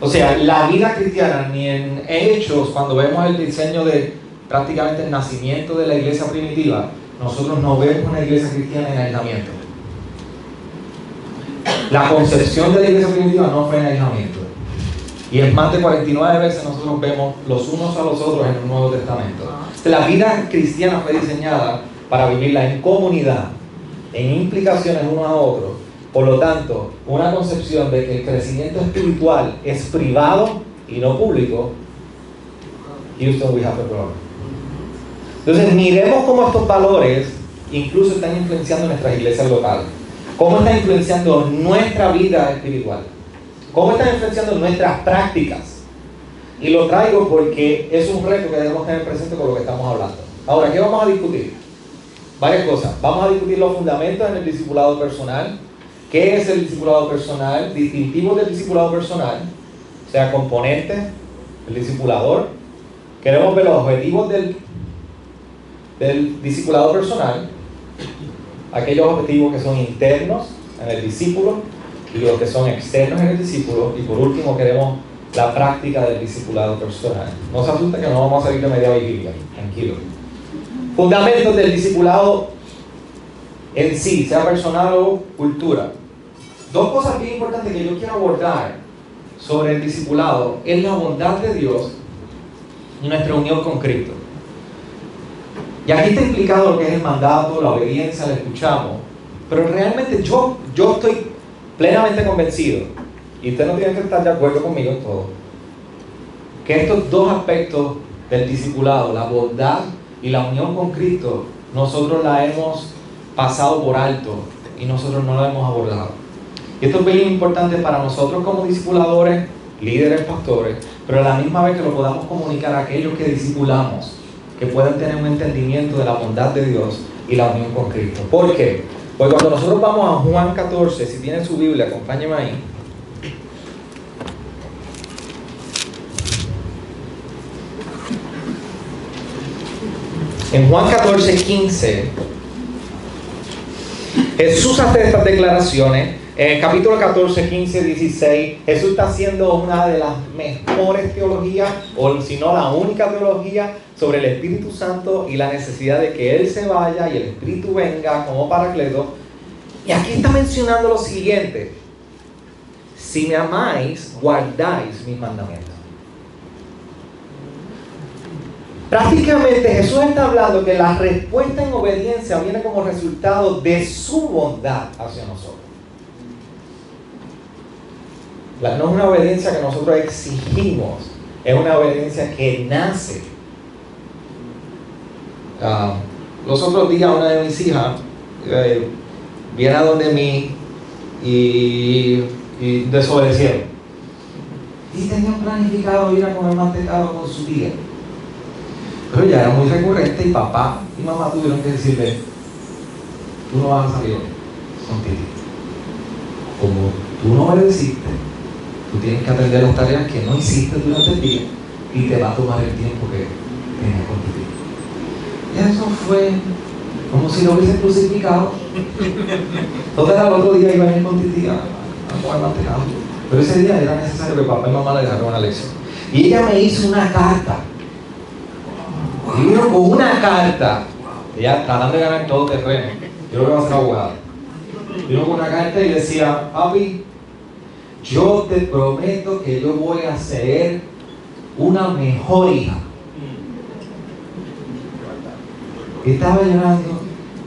Speaker 1: O sea, la vida cristiana, ni en Hechos, cuando vemos el diseño de prácticamente el nacimiento de la iglesia primitiva, nosotros no vemos una iglesia cristiana en aislamiento. La concepción de la iglesia primitiva no fue en aislamiento. Y es más de 49 veces nosotros vemos los unos a los otros en el Nuevo Testamento. La vida cristiana fue diseñada para vivirla en comunidad, en implicaciones unos a otros. Por lo tanto, una concepción de que el crecimiento espiritual es privado y no público, Houston, we have a problem. Entonces, miremos cómo estos valores incluso están influenciando nuestras iglesias locales. Cómo están influenciando nuestra vida espiritual. Cómo están influenciando nuestras prácticas. Y lo traigo porque es un reto que debemos tener presente con lo que estamos hablando. Ahora, ¿qué vamos a discutir? Varias cosas. Vamos a discutir los fundamentos en el discipulado personal. ¿Qué es el discipulado personal? Distintivos del discipulado personal. O sea, componentes del discipulador. Queremos ver los objetivos del discipulado personal. Aquellos objetivos que son internos en el discípulo y los que son externos en el discípulo. Y por último queremos la práctica del discipulado personal. No se asusten que no vamos a salir de media vigilia, tranquilo. Fundamentos del discipulado en sí, sea personal o cultura. Dos cosas bien importantes que yo quiero abordar sobre el discipulado es la bondad de Dios y nuestra unión con Cristo. Y aquí está implicado lo que es el mandato, la obediencia, la escuchamos. Pero realmente yo estoy plenamente convencido, y usted no tiene que estar de acuerdo conmigo en todo, que estos dos aspectos del discipulado, la bondad y la unión con Cristo, nosotros la hemos pasado por alto y nosotros no la hemos abordado. Y esto es bien importante para nosotros como discipuladores, líderes, pastores, pero a la misma vez que lo podamos comunicar a aquellos que discipulamos, que puedan tener un entendimiento de la bondad de Dios y la unión con Cristo. ¿Por qué? Porque cuando nosotros vamos a Juan 14, si tienen su Biblia, acompáñenme ahí. En Juan 14, 15, Jesús hace estas declaraciones. En el capítulo 14, 15, 16, Jesús está haciendo una de las mejores teologías, o si no la única teología, sobre el Espíritu Santo y la necesidad de que Él se vaya y el Espíritu venga como Paracleto. Y aquí está mencionando lo siguiente: si me amáis, guardáis mis mandamientos. Prácticamente Jesús está hablando que la respuesta en obediencia viene como resultado de su bondad hacia nosotros. No es una obediencia que nosotros exigimos, es una obediencia que nace. Los otros días una de mis hijas viene a donde mí y y desobedecieron. Y tenían planificado ir a comer mantecado con su tía. Pero ya era muy recurrente y papá y mamá tuvieron que decirle: tú no vas a salir con Titi. Como tú no obedeciste, tú tienes que atender las tareas que no hiciste durante el día y te va a tomar el tiempo que tenías con Titi. Y eso fue como si lo hubiese crucificado. Entonces al otro día iban a ir con Titi a comer mantecado. Pero ese día era necesario que papá y mamá le dejaran una lección. Y ella me hizo una carta. Y vino con una carta. Ella tratando de ganar todo terreno. Yo creo que va a ser abogada. Vino con una carta y decía: papi, yo te prometo que yo voy a ser una mejor hija. Y estaba llorando.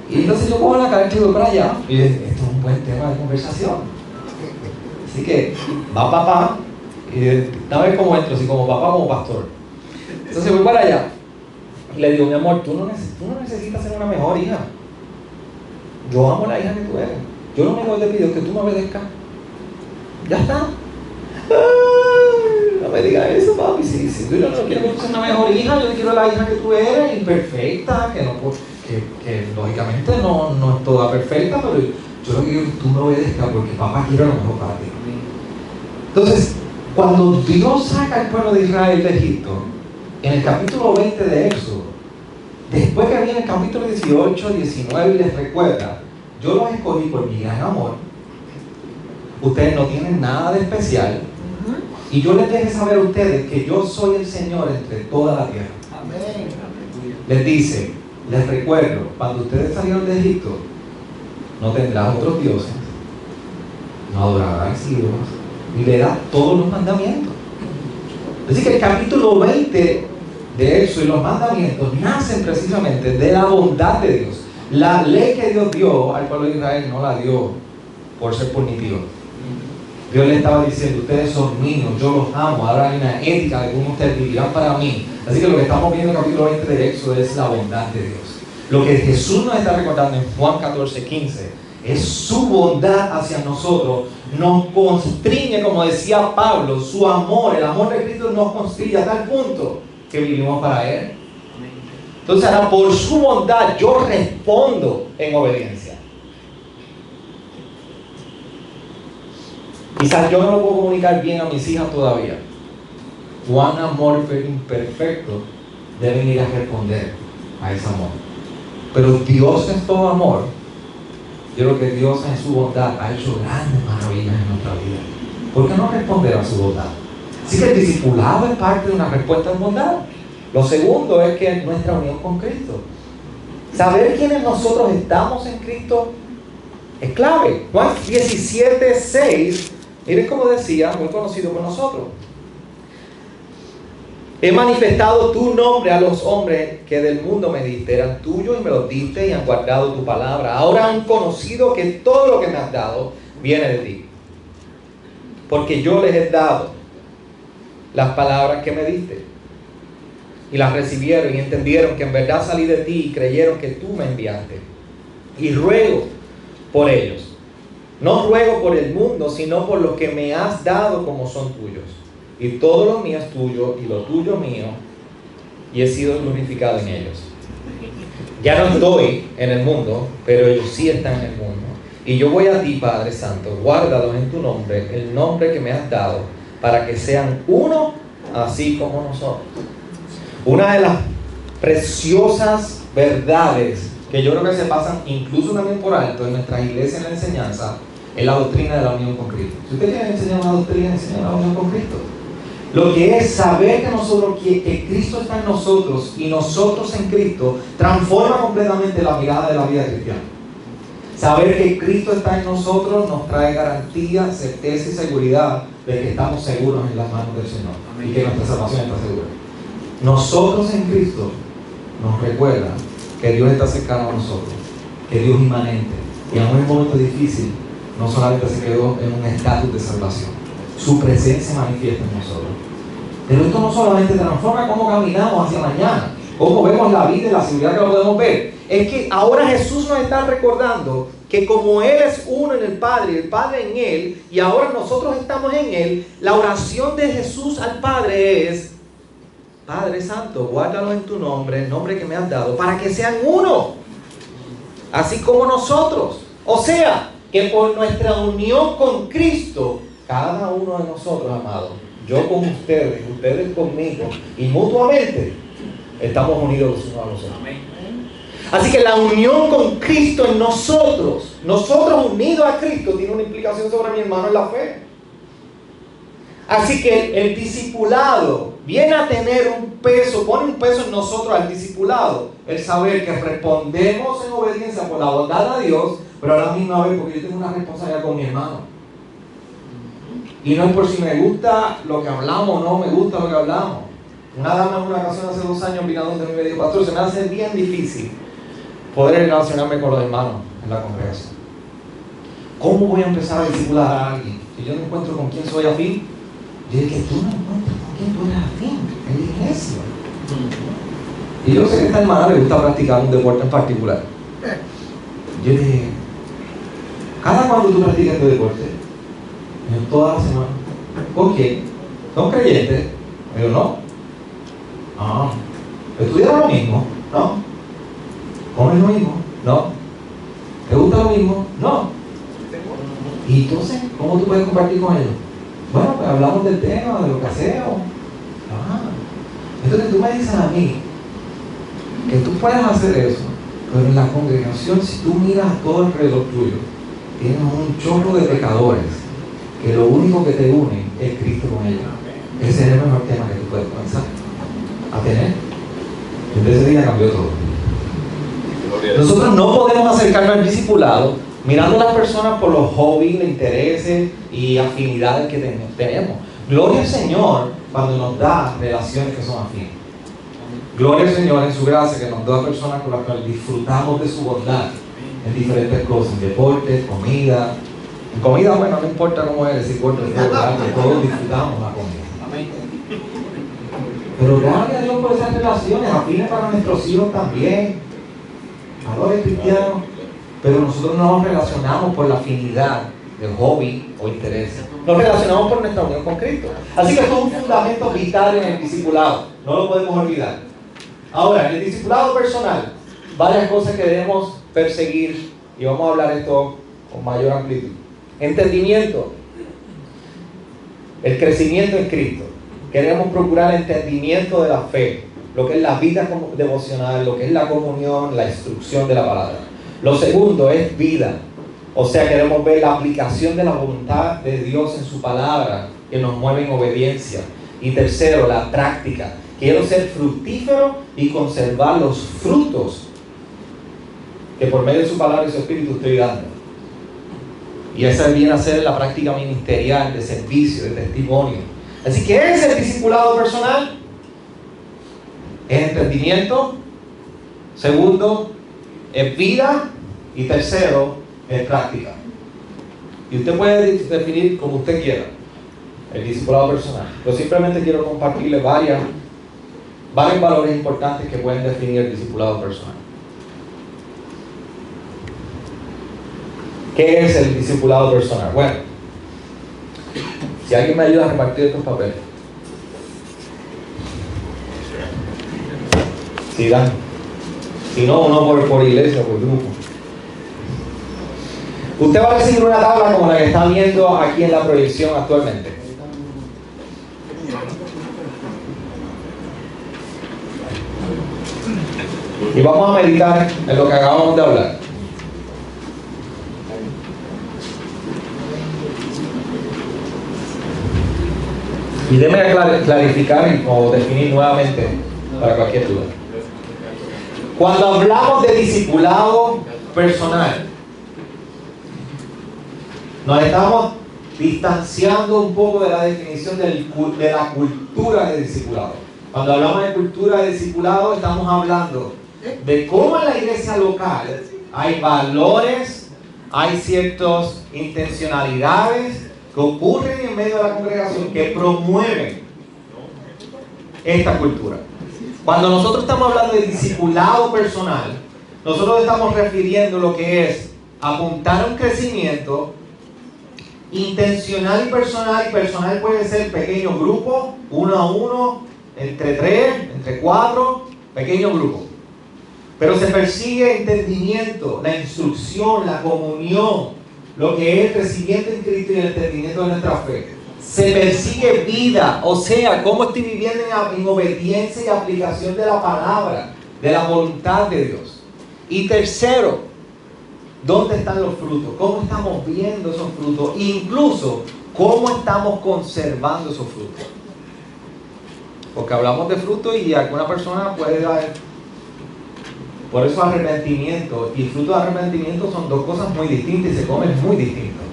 Speaker 1: Y entonces yo cojo la carta y voy para allá. Y dije: esto es un buen tema de conversación. Así que va papá, y a ver cómo entro, así como papá como pastor. Entonces voy para allá y le digo: mi amor, tú no necesitas ser una mejor hija. Yo amo la hija que tú eres. Yo lo único que te pido es que tú me obedezcas. Ya está. No me digas eso, papi. Si yo no quiero que tú seas una mejor hija, yo quiero la hija que tú eres, imperfecta, que lógicamente no es toda perfecta, pero yo lo que quiero es que tú me obedezcas porque papá quiere lo mejor para ti. Entonces, cuando Dios saca al pueblo de Israel de Egipto, en el capítulo 20 de Éxodo, después que viene el capítulo 18, 19 y les recuerda: yo los escogí por mi gran amor, ustedes no tienen nada de especial, y yo les dejé saber a ustedes que yo soy el Señor entre toda la tierra. Amén. Les dice, les recuerdo, cuando ustedes salieron de Egipto, no tendrás otros dioses, no adorarás ídolos, y le da todos los mandamientos. Así que el capítulo 20 de Éxodo y los mandamientos nacen precisamente de la bondad de Dios. La ley que Dios dio al pueblo de Israel no la dio por ser punitivo. Dios le estaba diciendo: ustedes son míos, yo los amo, ahora hay una ética de cómo ustedes vivirán para mí. Así que lo que estamos viendo en el capítulo 20 de Éxodo es la bondad de Dios. Lo que Jesús nos está recordando en Juan 14, 15 es su bondad hacia nosotros. Nos constriñe, como decía Pablo, su amor, el amor de Cristo nos constriñe a tal punto que vivimos para Él. Entonces ahora, por su bondad yo respondo en obediencia. Quizás yo no lo puedo comunicar bien a mis hijas todavía. Cuán amor imperfecto deben ir a responder a ese amor. Pero Dios es todo amor. Yo creo que Dios en su bondad ha hecho grandes maravillas en nuestra vida. ¿Por qué no responder a su bondad? Así que el discipulado es parte de una respuesta en bondad. Lo segundo es que nuestra unión con Cristo. Saber quiénes nosotros estamos en Cristo es clave. Juan 17, 6, miren cómo decía, muy conocido por nosotros: he manifestado tu nombre a los hombres que del mundo me diste, eran tuyos y me los diste y han guardado tu palabra. Ahora han conocido que todo lo que me has dado viene de ti, porque yo les he dado las palabras que me diste y las recibieron y entendieron que en verdad salí de ti y creyeron que tú me enviaste. Y ruego por ellos. No ruego por el mundo, sino por los que me has dado como son tuyos. Y todo lo mío es tuyo y lo tuyo mío, y he sido glorificado en ellos. Ya no estoy en el mundo, pero ellos sí están en el mundo. Y yo voy a ti, Padre Santo, guárdalos en tu nombre, el nombre que me has dado, para que sean uno, así como nosotros. Una de las preciosas verdades que yo creo que se pasan incluso también por alto en nuestras iglesias en la enseñanza es la doctrina de la unión con Cristo. Si usted quiere enseñar una doctrina, enseña la unión con Cristo. Lo que es saber que nosotros, que Cristo está en nosotros y nosotros en Cristo, transforma completamente la mirada de la vida cristiana. Saber que Cristo está en nosotros nos trae garantía, certeza y seguridad de que estamos seguros en las manos del Señor. Amén. Y que nuestra salvación está segura. Nosotros en Cristo nos recuerda que Dios está cercano a nosotros, que Dios es inmanente, y aún en un momento difícil no solamente se quedó en un estatus de salvación, su presencia manifiesta en nosotros. Pero esto no solamente transforma cómo caminamos hacia mañana, cómo vemos la vida y la seguridad que lo podemos ver, es que ahora Jesús nos está recordando que como Él es uno en el Padre y el Padre en Él, y ahora nosotros estamos en Él, la oración de Jesús al Padre es: Padre Santo, guárdalos en tu nombre, el nombre que me has dado, para que sean uno, así como nosotros. O sea, que por nuestra unión con Cristo, cada uno de nosotros, amados, yo con ustedes, ustedes conmigo, y mutuamente, estamos unidos los unos a los otros. Así que la unión con Cristo en nosotros unidos a Cristo, tiene una implicación sobre mi hermano en la fe. Así que el discipulado viene a tener un peso, pone un peso en nosotros al discipulado, el saber que respondemos en obediencia por la bondad de Dios, pero a la misma vez porque yo tengo una responsabilidad con mi hermano. Y no es por si me gusta lo que hablamos o no me gusta lo que hablamos. Una dama en una ocasión hace 2 años vino donde me dijo: pastor, se me hace bien difícil poder relacionarme con los hermanos en la congregación. ¿Cómo voy a empezar a discipular a alguien si yo no encuentro con quién soy afín? Yo dije: que tú no encuentras con quién tú eres afín en la iglesia. Y yo sé que a esta hermana le gusta practicar un deporte en particular. Yo dije: ¿cada cuándo tú practicas tu deporte? Yo: toda la semana. ¿Con quién? ¿Son creyentes? Yo: no. Ah, ¿estudian lo mismo? No. ¿Comen lo mismo? No. ¿Te gusta lo mismo? No. Y entonces, ¿cómo tú puedes compartir con ellos? Bueno, pues hablamos del tema, de lo que hacemos. Ah. Entonces tú me dices a mí que tú puedes hacer eso, pero en la congregación, si tú miras todo alrededor tuyo, tienes un chorro de pecadores que lo único que te une es Cristo con ellos. Ese es el mejor tema que tú puedes comenzar a tener. Entonces ese día cambió todo. Nosotros no podemos acercarnos al discipulado mirando a las personas por los hobbies, intereses y afinidades que tenemos. Gloria al Señor cuando nos da relaciones que son afines. Gloria al Señor en su gracia que nos da personas con las cuales disfrutamos de su bondad en diferentes cosas, en deportes, comida. En comida, bueno, no importa cómo eres, si importa el que todos disfrutamos la comida. Pero gracias a Dios por esas relaciones, afines para nuestros hijos también, valores cristianos, pero nosotros no nos relacionamos por la afinidad de hobby o interés. Nos relacionamos por nuestra unión con Cristo. Así que esto es un fundamento vital en el discipulado, no lo podemos olvidar. Ahora, en el discipulado personal, varias cosas que debemos perseguir, y vamos a hablar esto con mayor amplitud. Entendimiento, el crecimiento en Cristo. Queremos procurar el entendimiento de la fe, lo que es la vida devocional, lo que es la comunión, la instrucción de la palabra. Lo segundo es vida, o sea, queremos ver la aplicación de la voluntad de Dios en su palabra, que nos mueve en obediencia. Y tercero, la práctica. Quiero ser fructífero y conservar los frutos que por medio de su palabra y su espíritu estoy dando. Y esa viene a ser la práctica ministerial, de servicio, de testimonio. Así que ¿qué es el discipulado personal? Es entendimiento. Segundo, es vida. Y tercero, es práctica. Y usted puede definir como usted quiera el discipulado personal. Yo simplemente quiero compartirle varios valores importantes que pueden definir el discipulado personal. ¿Qué es el discipulado personal? Bueno, si alguien me ayuda a repartir estos papeles. Sí, dan. Si no, uno por iglesia, por grupo. Usted va a recibir una tabla como la que está viendo aquí en la proyección actualmente. Y vamos a meditar en lo que acabamos de hablar. Y déjeme clarificar o definir nuevamente para cualquier duda. Cuando hablamos de discipulado personal, nos estamos distanciando un poco de la definición de la cultura de discipulado. Cuando hablamos de cultura de discipulado, estamos hablando de cómo en la iglesia local hay valores, hay ciertas intencionalidades que ocurren en medio de la congregación que promueven esta cultura. Cuando nosotros estamos hablando de discipulado personal, nosotros estamos refiriendo lo que es apuntar a un crecimiento intencional y personal puede ser pequeños grupos, 1 a 1, entre 3, entre 4, pequeños grupos. Pero se persigue entendimiento, la instrucción, la comunión, lo que es el crecimiento en Cristo y el entendimiento de nuestra fe. Se persigue vida, o sea, cómo estoy viviendo en obediencia y aplicación de la palabra, de la voluntad de Dios. Y tercero, ¿dónde están los frutos? ¿Cómo estamos viendo esos frutos? Incluso, ¿cómo estamos conservando esos frutos? Porque hablamos de frutos y alguna persona puede dar. Por eso arrepentimiento y fruto de arrepentimiento son dos cosas muy distintas y se comen muy distintos.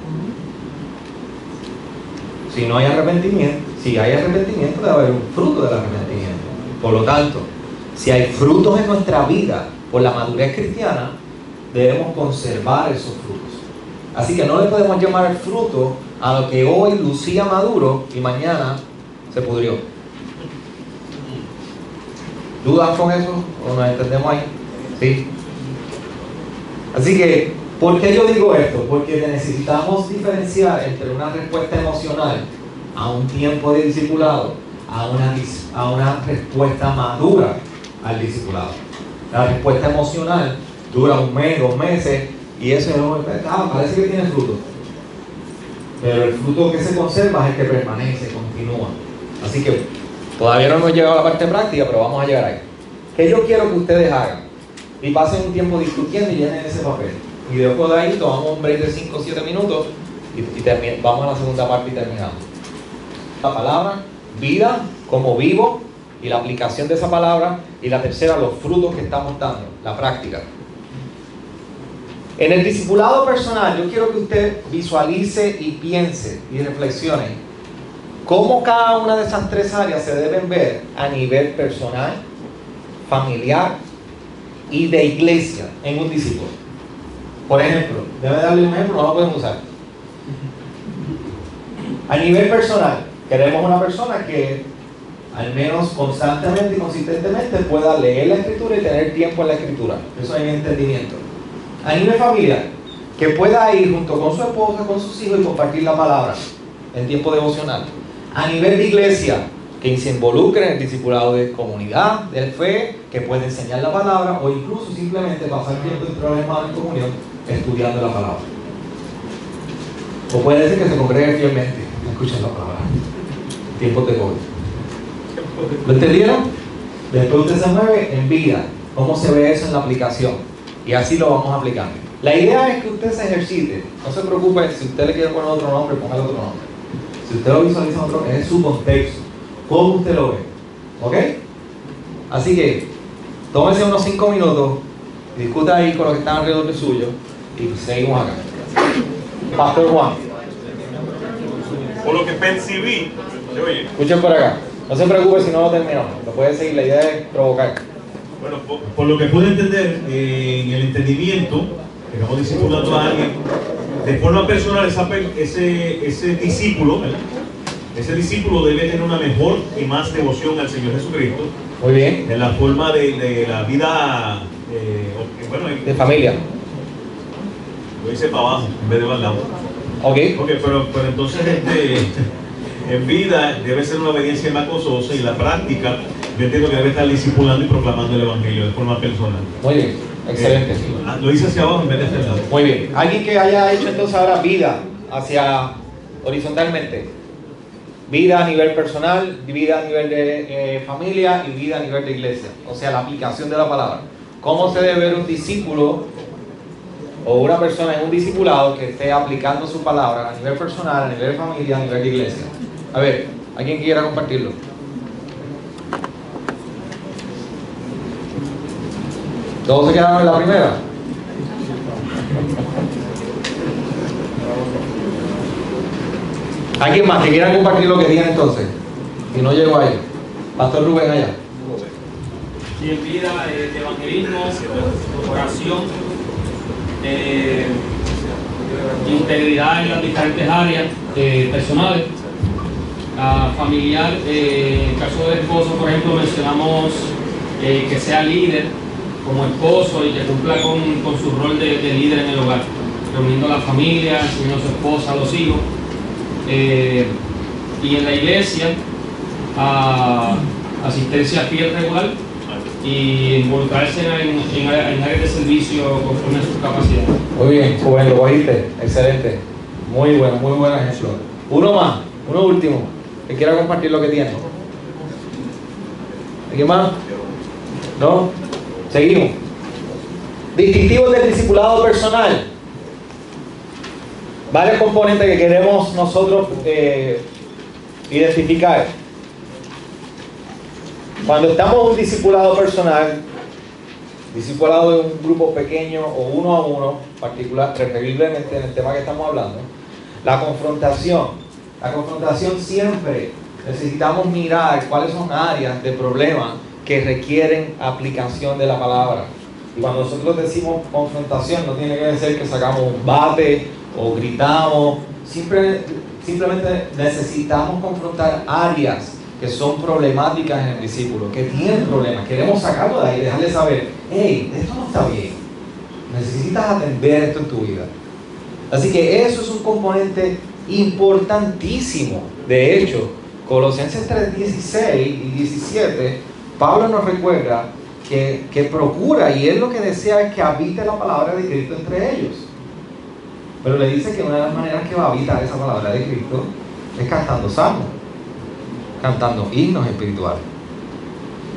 Speaker 1: Si no hay arrepentimiento, si hay arrepentimiento debe haber un fruto del arrepentimiento. Por lo tanto, si hay frutos en nuestra vida por la madurez cristiana, debemos conservar esos frutos. Así que no le podemos llamar el fruto a lo que hoy lucía maduro y mañana se pudrió. ¿Dudas con eso? ¿O nos entendemos ahí? ¿Sí? Así que, ¿por qué yo digo esto? Porque necesitamos diferenciar entre una respuesta emocional a un tiempo de discipulado a una respuesta madura al discipulado. La respuesta emocional dura 1 mes, 2 meses y eso parece que tiene fruto. Pero el fruto que se conserva es el que permanece, continúa. Así que todavía no hemos llegado a la parte práctica, pero vamos a llegar ahí. ¿Qué yo quiero que ustedes hagan? Y pasen un tiempo discutiendo y llenen ese papel. Y después de ahí tomamos un break de 5 o 7 minutos y vamos a la segunda parte y terminamos. La palabra, vida, cómo vivo y la aplicación de esa palabra. Y la tercera, los frutos que estamos dando, la práctica. En el discipulado personal, yo quiero que usted visualice y piense y reflexione cómo cada una de esas 3 áreas se deben ver a nivel personal, familiar y de iglesia en un discípulo. Por ejemplo, debe darle un ejemplo, no lo podemos usar. A nivel personal, queremos una persona que al menos constantemente y consistentemente pueda leer la escritura y tener tiempo en la escritura. Eso hay entendimiento. A nivel familiar, que pueda ir junto con su esposa, con sus hijos y compartir la palabra en tiempo devocional. A nivel de iglesia, que se involucre en el discipulado de comunidad, de fe, que puede enseñar la palabra o incluso simplemente pasar tiempo entre los hermanos en comunión estudiando la palabra. O puede ser que se congregue fielmente, escuchen la palabra. Tiempos de COVID. ¿Lo entendieron? Después usted se mueve en vida. ¿Cómo se ve eso en la aplicación? Y así lo vamos a aplicar. La idea es que usted se ejercite. No se preocupe, si usted le quiere poner otro nombre, póngale otro nombre. Si usted lo visualiza en otro, es su contexto. ¿Cómo usted lo ve? ¿Ok? Así que, tómese unos 5 minutos, discuta ahí con los que están alrededor de suyo y seguimos acá. Pastor Juan.
Speaker 8: Por lo que percibí, oye.
Speaker 1: Escuchen por acá. No se preocupe si no lo terminamos. Lo puede seguir, la idea es provocar.
Speaker 8: Bueno, por lo que pude entender, en el entendimiento, que estamos discipulando a alguien, de forma personal, ese discípulo, ¿verdad? Ese discípulo debe tener una mejor y más devoción al Señor Jesucristo.
Speaker 1: Muy bien.
Speaker 8: En la forma de la vida,
Speaker 1: de familia.
Speaker 8: Lo hice para abajo, en vez de para el lado.
Speaker 1: Ok.
Speaker 8: Pero entonces en vida debe ser una obediencia más gozosa y la práctica, yo entiendo que debe estar discipulando y proclamando el Evangelio de forma personal.
Speaker 1: Muy bien, excelente.
Speaker 8: Lo hice hacia abajo en vez de hacia el lado.
Speaker 1: Muy bien. Alguien que haya hecho entonces ahora vida hacia horizontalmente. Vida a nivel personal, vida a nivel de familia y vida a nivel de iglesia. O sea, la aplicación de la palabra. ¿Cómo se debe ver un discípulo o una persona en un discipulado que esté aplicando su palabra a nivel personal, a nivel de familia, a nivel de iglesia? A ver, ¿alguien quiera compartirlo? ¿Todos se quedaron en la primera? ¿Alguien más que quiera compartir lo que tiene entonces? Y no llegó ahí. Pastor Rubén allá.
Speaker 5: Sí, en vida de evangelismo, oración, integridad en las diferentes áreas personales, familiar. En el caso del esposo, por ejemplo, mencionamos que sea líder como esposo y que cumpla con su rol de líder en el hogar. reuniendo a la familia, enseñando a su esposa, a los hijos. Y en la iglesia, asistencia fiel regular y involucrarse en áreas de servicio conforme a sus capacidades.
Speaker 1: Muy bien, joven, lo cogiste, excelente. Muy buen ejemplo. Uno más, uno último, que quiera compartir lo que tiene. ¿Alguien más? ¿No? Seguimos. Distintivos del discipulado personal. Varios componentes que queremos nosotros identificar. Cuando estamos en un discipulado personal, discipulado de un grupo pequeño o uno a uno, particular, preferiblemente en el tema que estamos hablando, la confrontación siempre necesitamos mirar cuáles son áreas de problemas que requieren aplicación de la palabra. Y cuando nosotros decimos confrontación, no tiene que ser que sacamos un bate o gritamos, simplemente necesitamos confrontar áreas que son problemáticas en el discípulo, que tienen problemas, queremos sacarlo de ahí, dejarle saber, hey, esto no está bien, necesitas atender esto en tu vida. Así que eso es un componente importantísimo. De hecho, Colosenses 3:16 y 17, Pablo nos recuerda que procura, y él lo que desea es que habite la palabra de Cristo entre ellos. Pero le dice que una de las maneras que va a habitar esa palabra de Cristo es cantando salmos, cantando himnos espirituales.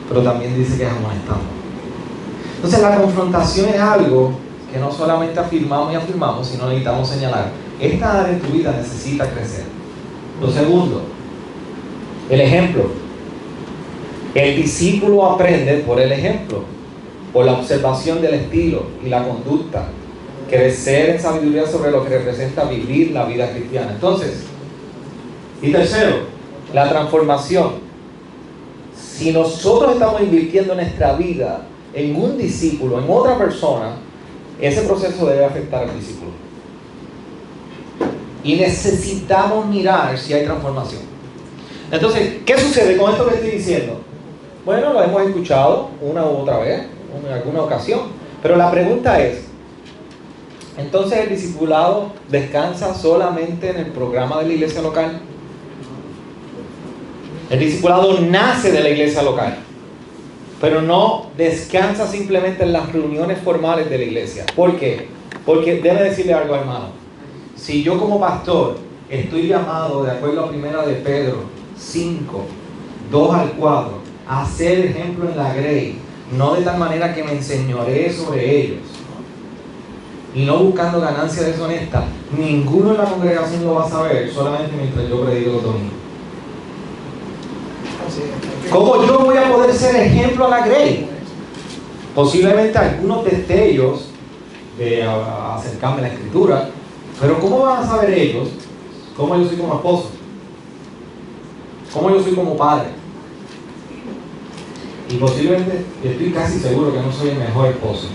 Speaker 1: Pero también dice que es amonestando. Entonces la confrontación es algo que no solamente afirmamos, sino necesitamos señalar. Esta área en tu vida necesita crecer. Lo segundo, el ejemplo. El discípulo aprende por el ejemplo, por la observación del estilo y la conducta, crecer en sabiduría sobre lo que representa vivir la vida cristiana. Entonces, y tercero, la transformación. Si nosotros estamos invirtiendo nuestra vida en un discípulo, en otra persona, ese proceso debe afectar al discípulo. Y necesitamos mirar si hay transformación. Entonces, ¿qué sucede con esto que estoy diciendo? Bueno, lo hemos escuchado una u otra vez, en alguna ocasión. Pero la pregunta es, ¿entonces el discipulado descansa solamente en el programa de la iglesia local? El discipulado nace de la iglesia local, pero no descansa simplemente en las reuniones formales de la iglesia. ¿Por qué? Porque déjame decirle algo, hermano. Si yo como pastor estoy llamado, de acuerdo a 1 de Pedro 5, 2 al 4, a ser ejemplo en la grey, no de tal manera que me enseñoree sobre ellos, y no buscando ganancia deshonesta, ninguno en la congregación lo va a saber, solamente mientras yo predico los domingos. ¿Cómo yo voy a poder ser ejemplo a la grey? Posiblemente algunos destellos de acercarme a la escritura, pero ¿cómo van a saber ellos cómo yo soy como esposo? ¿Cómo yo soy como padre? Y posiblemente, estoy casi seguro que no soy el mejor esposo.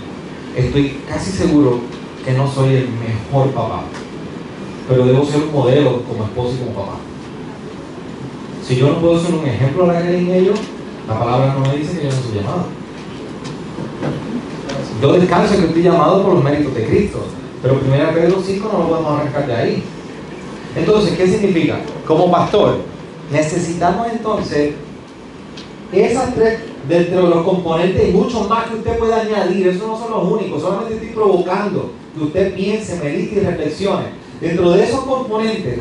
Speaker 1: Estoy casi seguro que no soy el mejor papá. Pero debo ser un modelo como esposo y como papá. Si yo no puedo ser un ejemplo a la grey en ellos, la palabra no me dice que yo no soy llamado. Yo descanso que estoy llamado por los méritos de Cristo. Pero 1 Pedro 5 no lo podemos arrancar de ahí. Entonces, ¿qué significa? Como pastor, necesitamos entonces esas tres, dentro de los componentes y muchos más que usted puede añadir. Esos no son los únicos, solamente estoy provocando que usted piense, medite y reflexione. Dentro de esos componentes,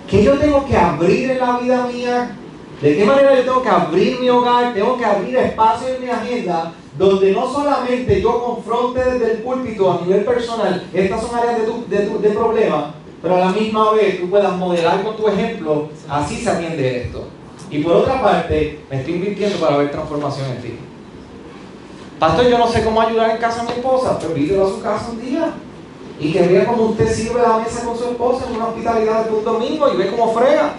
Speaker 1: ¿qué yo tengo que abrir en la vida mía? ¿De qué manera yo tengo que abrir mi hogar? Tengo que abrir espacio en mi agenda donde no solamente yo confronte desde el púlpito a nivel personal, estas son áreas de problema, pero a la misma vez tú puedas modelar con tu ejemplo, así se atiende esto. Y por otra parte, me estoy invirtiendo para ver transformación en ti. Pastor, yo no sé cómo ayudar en casa a mi esposa, pero invítelo a su casa un día y que vea cómo usted sirve la mesa con su esposa en una hospitalidad de un domingo y ve cómo frega.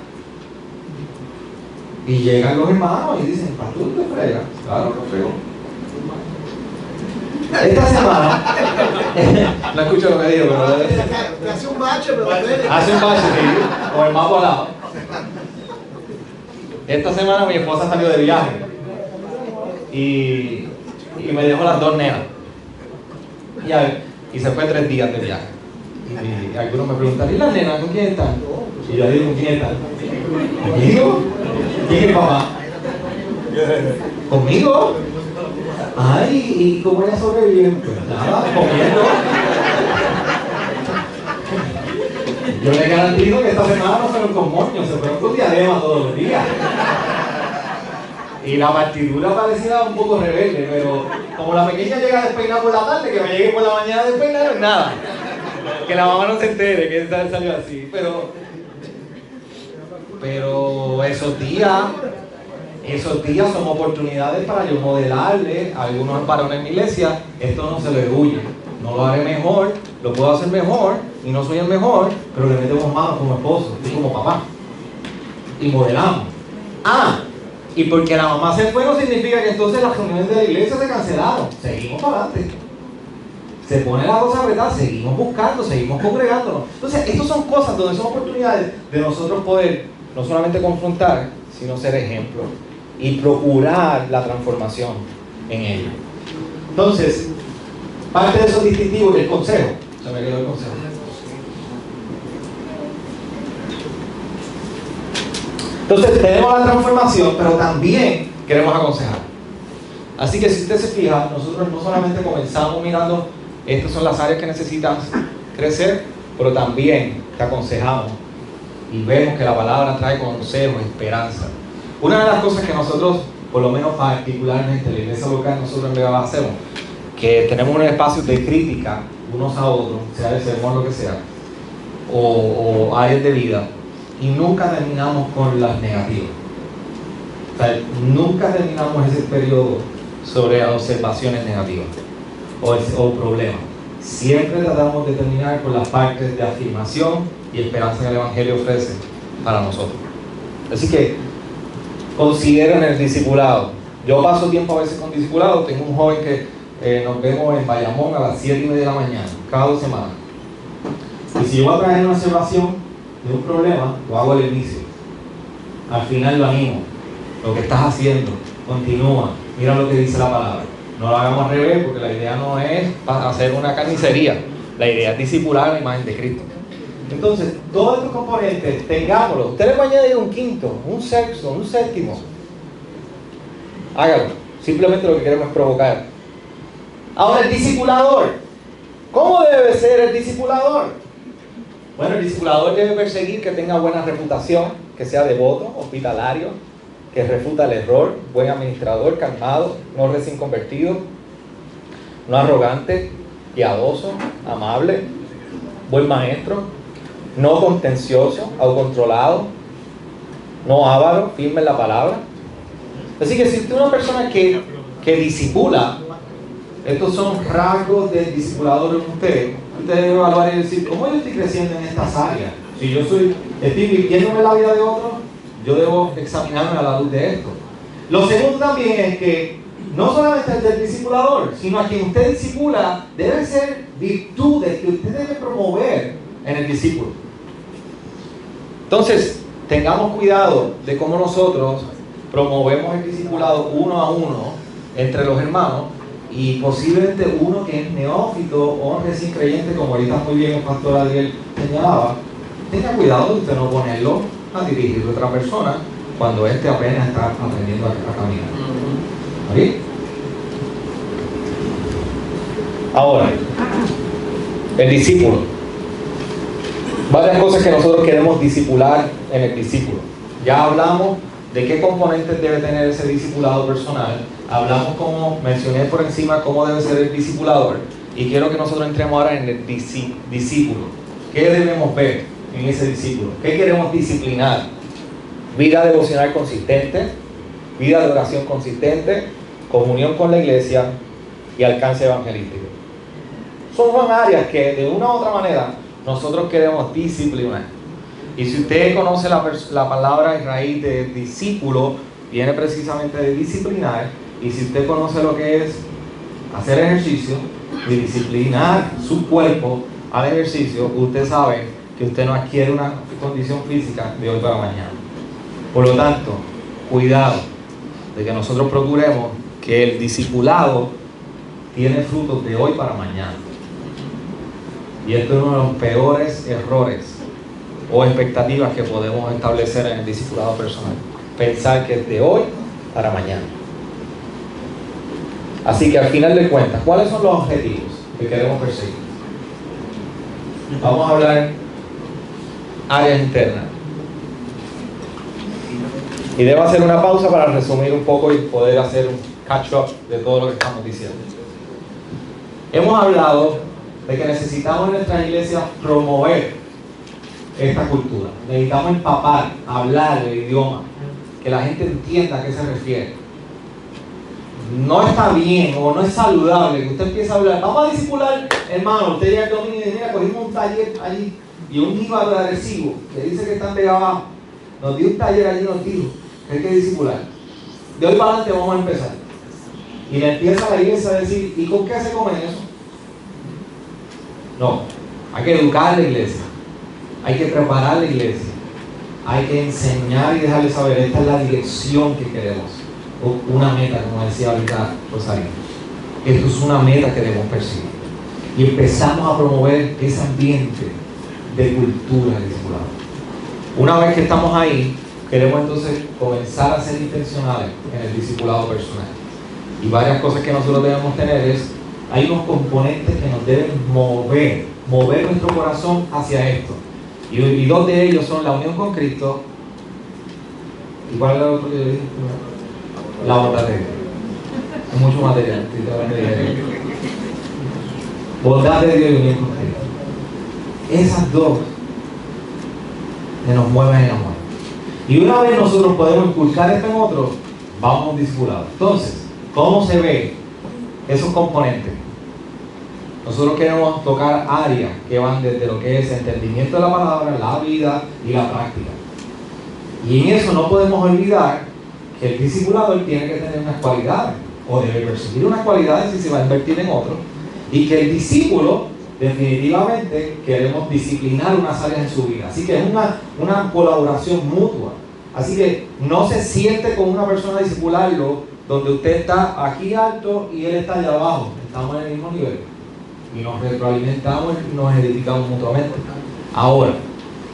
Speaker 1: Y llegan los hermanos y dicen, pastor, ¿usted frega? Claro que frego. Esta semana, no escucho lo que digo, pero
Speaker 4: hace un bache, pero
Speaker 1: hace un bache, sí, con el mapa al lado. Esta semana mi esposa salió de viaje y me dejó las dos nenas y se fue 3 días de viaje. Y algunos me preguntan, ¿y las nenas con quién están? Y yo digo, ¿con quién están? ¿Conmigo? ¿Quién es papá? ¿Conmigo? Ay, ¿y cómo ellas sobreviven? Pues nada, comiendo. Yo le garantizo que esta semana no fueron con moños, se fueron con diadema todos los días. Y la partidura parecía un poco rebelde, pero como la pequeña llega a despeinar por la tarde, que me llegue por la mañana a despeinar, no es nada. Que la mamá no se entere que esta vez salió así, pero esos días son oportunidades para yo modelarle a algunos varones en mi iglesia, esto no se le huye, no lo haré mejor, lo puedo hacer mejor y no soy el mejor, pero le metemos manos como esposo y como papá y modelamos. Y porque la mamá se fue no significa que entonces las reuniones de la iglesia se cancelaron, seguimos para adelante. Se pone la cosa apretada, seguimos buscando, seguimos congregándonos. Entonces, estas son cosas donde son oportunidades de nosotros poder no solamente confrontar, sino ser ejemplo y procurar la transformación en ello. Entonces, parte de esos distintivos y el consejo. Se me quedó el consejo. Entonces, tenemos la transformación, pero también queremos aconsejar. Así que si usted se fija, nosotros no solamente comenzamos mirando estas son las áreas que necesitas crecer, pero también te aconsejamos y vemos que la palabra trae consejo, esperanza. Una de las cosas que nosotros, por lo menos particularmente en la iglesia local, nosotros en Vega hacemos, que tenemos unos espacios de crítica unos a otros, sea de sermón, lo que sea, o áreas de vida, y nunca terminamos con las negativas. O sea, nunca terminamos ese periodo sobre observaciones negativas o problemas. Siempre tratamos de terminar con las partes de afirmación y esperanza que el Evangelio ofrece para nosotros. Así que consideren el discipulado. Yo paso tiempo a veces con discipulado. Tengo un joven que nos vemos en Bayamón a las 7:30 de la mañana, cada 2 semanas. Y si yo voy a traer una observación de un problema, lo hago al inicio. Al final lo animo. Lo que estás haciendo, continúa, mira lo que dice la palabra. No lo hagamos al revés, porque la idea no es hacer una carnicería. La idea es discipular la imagen de Cristo. Entonces, todos estos componentes, tengámoslos. Usted le va a añadir un quinto, un sexto, un séptimo. Hágalo. Simplemente lo que queremos es provocar. Ahora, el discipulador. ¿Cómo debe ser el discipulador? Bueno, el discipulador debe perseguir que tenga buena reputación, que sea devoto, hospitalario, que refuta el error, buen administrador, calmado, no recién convertido, no arrogante, piadoso, amable, buen maestro, no contencioso, autocontrolado, no avaro, firme en la palabra. Así que si usted es una persona que discipula, estos son rasgos del discipulador en usted debe evaluar y decir, ¿cómo yo estoy creciendo en estas áreas? Si yo estoy invirtiéndome en la vida de otros, yo debo examinarme a la luz de esto. Lo segundo también es que no solamente el del discipulador, sino a quien usted discipula, deben ser virtudes que usted debe promover en el discípulo. Entonces, tengamos cuidado de cómo nosotros promovemos el discipulado uno a uno entre los hermanos, y posiblemente uno que es neófito o recién creyente, como ahorita muy bien el pastor Ariel señalaba, tenga cuidado de usted no ponerlo a dirigir a otra persona cuando éste apenas está aprendiendo a caminar. ¿Sí? Ahora, el discípulo. Varias cosas que nosotros queremos discipular en el discípulo. Ya hablamos de qué componentes debe tener ese discipulado personal. Hablamos, como mencioné por encima, cómo debe ser el discipulador. Y quiero que nosotros entremos ahora en el discípulo. ¿Qué debemos ver en ese discípulo? ¿Qué queremos disciplinar? Vida devocional consistente, vida de oración consistente, comunión con la iglesia y alcance evangelístico. Son áreas que de una u otra manera nosotros queremos disciplinar. Y si usted conoce la palabra y raíz de discípulo, viene precisamente de disciplinar. Y si usted conoce lo que es hacer ejercicio y disciplinar su cuerpo al ejercicio, usted sabe que usted no adquiere una condición física de hoy para mañana. Por lo tanto, cuidado de que nosotros procuremos que el discipulado tiene frutos de hoy para mañana. Y esto es uno de los peores errores o expectativas que podemos establecer en el discipulado personal. Pensar que es de hoy para mañana. Así que al final de cuentas, ¿cuáles son los objetivos que queremos perseguir? Vamos a hablar áreas internas. Y debo hacer una pausa para resumir un poco y poder hacer un catch up de todo lo que estamos diciendo. Hemos hablado de que necesitamos en nuestras iglesias promover esta cultura. Necesitamos empapar, hablar el idioma, que la gente entienda a qué se refiere. No está bien o no es saludable que usted empiece a hablar, vamos a discipular, hermano, usted llega el domingo y mira, cogimos un taller allí y un jíbaro agresivo que dice que está de abajo, nos dio un taller allí, nos dijo que hay que discipular. De hoy para adelante vamos a empezar. Y le empieza la iglesia a decir, ¿y con qué se come eso? No, hay que educar a la iglesia, hay que preparar la iglesia, hay que enseñar y dejarle saber, esta es la dirección que queremos. Una meta, como decía ahorita Rosario. Esto es una meta que debemos perseguir. Y empezamos a promover ese ambiente de cultura del discipulado. Una vez que estamos ahí, queremos entonces comenzar a ser intencionales en el discipulado personal. Y varias cosas que nosotros debemos tener es, hay unos componentes que nos deben mover nuestro corazón hacia esto. Y dos de ellos son la unión con Cristo. ¿Y cuál es el otro que yo dije? La bondad de Dios. Es mucho material. Bondad de Dios y unión con Cristo. Esas dos que nos mueven en amor. Y una vez nosotros podemos inculcar esto en otro, vamos a un discipulado. Entonces, ¿cómo se ve esos componentes? Nosotros queremos tocar áreas que van desde lo que es el entendimiento de la palabra, la vida y la práctica. Y en eso no podemos olvidar que el discipulador tiene que tener unas cualidades, o debe perseguir unas cualidades si se va a invertir en otro, y que el discípulo, definitivamente, queremos disciplinar unas áreas en su vida. Así que es una colaboración mutua. Así que no se siente con una persona a discipularlo donde usted está aquí alto y él está allá abajo. Estamos en el mismo nivel. Y nos retroalimentamos y nos edificamos mutuamente. Ahora,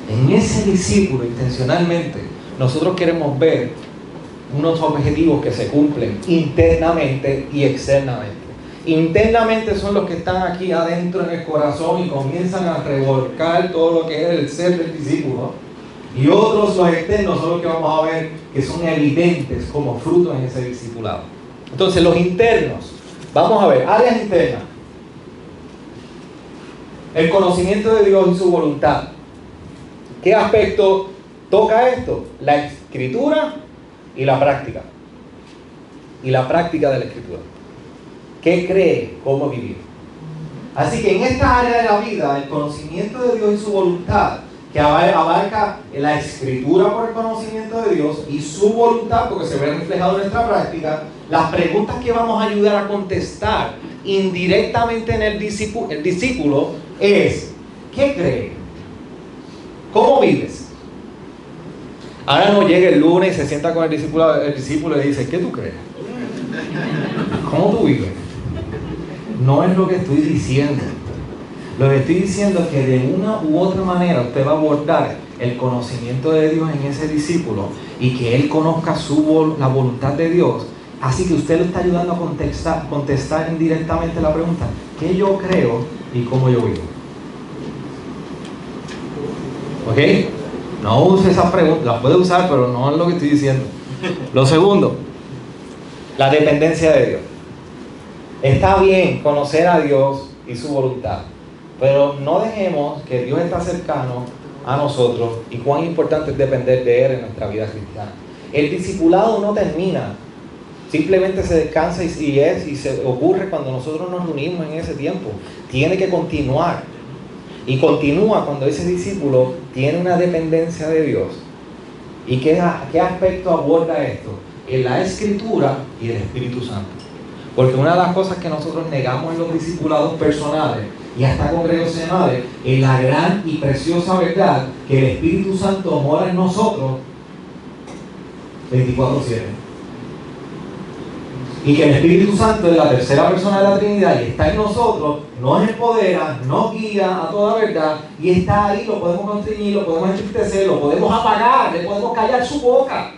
Speaker 1: en ese discípulo, intencionalmente, nosotros queremos ver unos objetivos que se cumplen internamente y externamente. Internamente son los que están aquí adentro en el corazón y comienzan a revolcar todo lo que es el ser del discípulo. Y otros, los externos, son los que vamos a ver que son evidentes como frutos en ese discipulado. Entonces, los internos, vamos a ver, áreas internas. El conocimiento de Dios y su voluntad. ¿Qué aspecto toca esto? La escritura y la práctica. Y la práctica de la escritura. ¿Qué cree? ¿Cómo vivir? Así que en esta área de la vida, el conocimiento de Dios y su voluntad, que abarca la escritura por el conocimiento de Dios y su voluntad, porque se ve reflejado en nuestra práctica, las preguntas que vamos a ayudar a contestar indirectamente en el discípulo es, ¿qué cree? ¿Cómo vives? Ahora no llega el lunes y se sienta con el discípulo y dice, ¿qué tú crees? ¿Cómo tú vives? No es lo que estoy diciendo. Lo que estoy diciendo es que de una u otra manera usted va a abordar el conocimiento de Dios en ese discípulo y que él conozca la voluntad de Dios. Así que usted lo está ayudando a contestar indirectamente la pregunta, ¿qué yo creo y cómo yo vivo? ¿Ok? No use esas preguntas, las puede usar, pero no es lo que estoy diciendo. Lo segundo, la dependencia de Dios. Está bien conocer a Dios y su voluntad, pero no dejemos que Dios está cercano a nosotros y cuán importante es depender de Él en nuestra vida cristiana. El discipulado no termina, simplemente se descansa y se ocurre cuando nosotros nos reunimos en ese tiempo. Tiene que continuar. Y continúa cuando ese discípulo tiene una dependencia de Dios. ¿Y qué aspecto aborda esto? En la Escritura y el Espíritu Santo. Porque una de las cosas que nosotros negamos en los discipulados personales y hasta congregacionales es la gran y preciosa verdad que el Espíritu Santo mora en nosotros 24/7. y que el Espíritu Santo es la tercera persona de la Trinidad y está en nosotros, nos empodera, nos guía a toda verdad y está ahí, lo podemos constreñir, lo podemos entristecer, lo podemos apagar, le podemos callar su boca.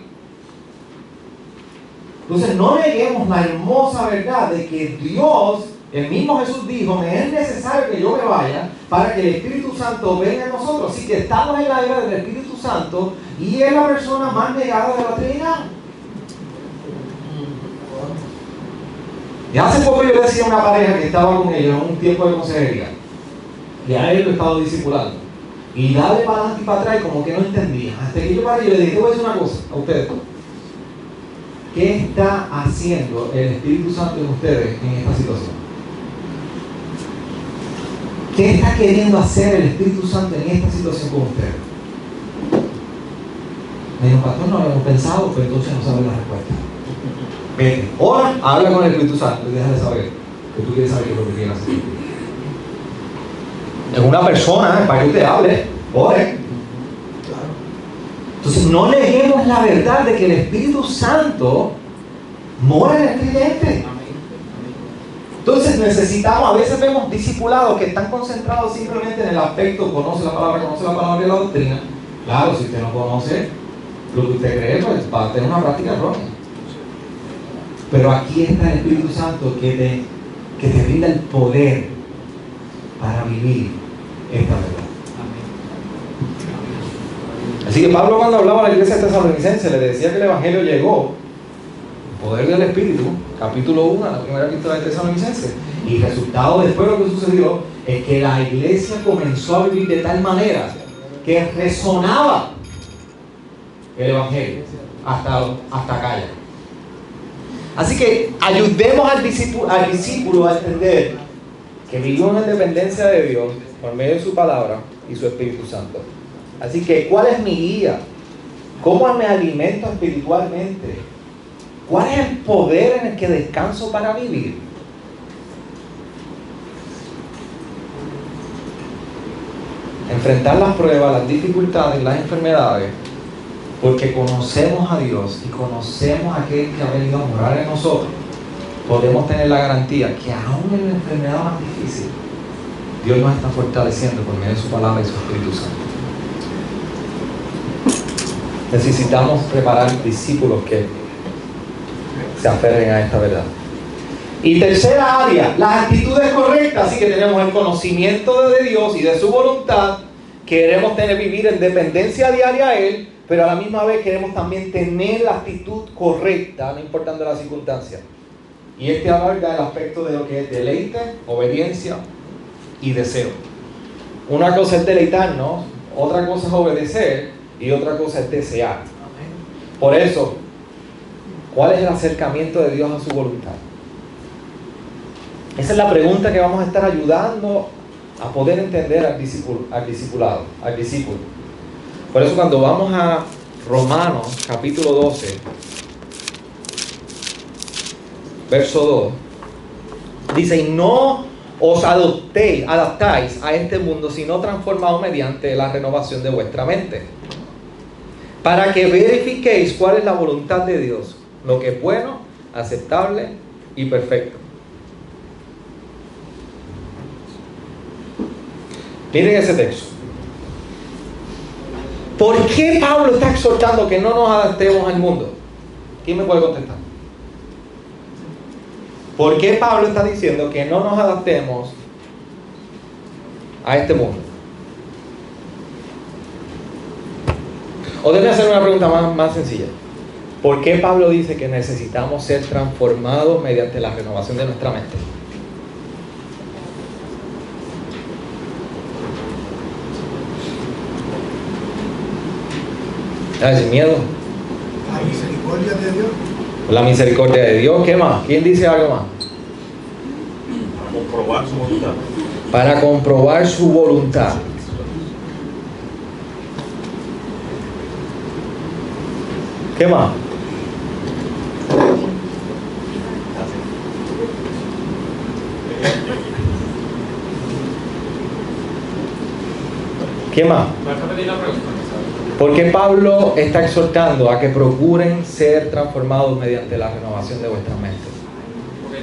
Speaker 1: Entonces no neguemos la hermosa verdad de que Dios, el mismo Jesús dijo, me es necesario que yo me vaya para que el Espíritu Santo venga en nosotros. Así que estamos en la era del Espíritu Santo y es la persona más negada de la Trinidad. Y hace poco yo decía a una pareja que estaba con ellos en un tiempo de consejería, y a él lo he estado discipulando, y dale para adelante y para atrás, y como que no entendía. Hasta que yo paré y le dije, te voy a decir una cosa a ustedes. ¿Qué está haciendo el Espíritu Santo en ustedes en esta situación? ¿Qué está queriendo hacer el Espíritu Santo en esta situación con ustedes? Me dijo, pastor, no lo hemos pensado, pero entonces no saben la respuesta. Vete, ora, habla con el Espíritu Santo y déjale saber que tú quieres saber qué es lo que quiere hacer. Es una persona, para que usted hable, ore. Entonces no neguemos la verdad de que el Espíritu Santo mora en el creyente. Entonces necesitamos, a veces vemos discipulados que están concentrados simplemente en el aspecto, conoce la palabra y la doctrina. Claro, si usted no conoce lo que usted cree, pues va a tener una práctica errónea. Pero aquí está el Espíritu Santo que te brinda el poder para vivir esta verdad. Así que Pablo, cuando hablaba a la iglesia tesalonicense, le decía que el Evangelio llegó, el poder del Espíritu, capítulo 1, la primera epístola de Tesalonicenses. Y el resultado después de lo que sucedió es que la iglesia comenzó a vivir de tal manera que resonaba el Evangelio hasta acá. Así que ayudemos al discípulo a entender que vivimos en dependencia de Dios por medio de su palabra y su Espíritu Santo. Así que, ¿cuál es mi guía? ¿Cómo me alimento espiritualmente? ¿Cuál es el poder en el que descanso para vivir? Enfrentar las pruebas, las dificultades, las enfermedades, porque conocemos a Dios y conocemos a aquel que ha venido a morar en nosotros, podemos tener la garantía que aún en la enfermedad más difícil, Dios nos está fortaleciendo por medio de su palabra y su Espíritu Santo. Necesitamos preparar discípulos que se aferren a esta verdad. Y tercera área, las actitudes correctas. Así que tenemos el conocimiento de Dios y de su voluntad. Queremos vivir en dependencia diaria a Él, pero a la misma vez queremos también tener la actitud correcta, no importando la circunstancia. Y este abarca el aspecto de lo que es deleite, obediencia y deseo. Una cosa es deleitarnos, otra cosa es obedecer y otra cosa es desear. Por eso, ¿cuál es el acercamiento de Dios a su voluntad? Esa es la pregunta que vamos a estar ayudando a poder entender al discípulo. Por eso cuando vamos a Romanos capítulo 12, verso 2, dice, y no os adaptáis a este mundo, sino transformados mediante la renovación de vuestra mente, para que verifiquéis cuál es la voluntad de Dios, lo que es bueno, aceptable y perfecto. Miren ese texto. ¿Por qué Pablo está exhortando que no nos adaptemos al mundo? ¿Quién me puede contestar? ¿Por qué Pablo está diciendo que no nos adaptemos a este mundo? O déjame hacer una pregunta más sencilla. ¿Por qué Pablo dice que necesitamos ser transformados mediante la renovación de nuestra mente? ¿Sin miedo?
Speaker 6: La misericordia de Dios.
Speaker 1: La misericordia de Dios. ¿Qué más? ¿Quién dice algo más?
Speaker 8: Para comprobar su voluntad.
Speaker 1: Para comprobar su voluntad. ¿Qué más? ¿Qué más?
Speaker 2: ¿Puedes repetir la pregunta?
Speaker 1: ¿Por qué Pablo está exhortando a que procuren ser transformados mediante la renovación de vuestras mentes?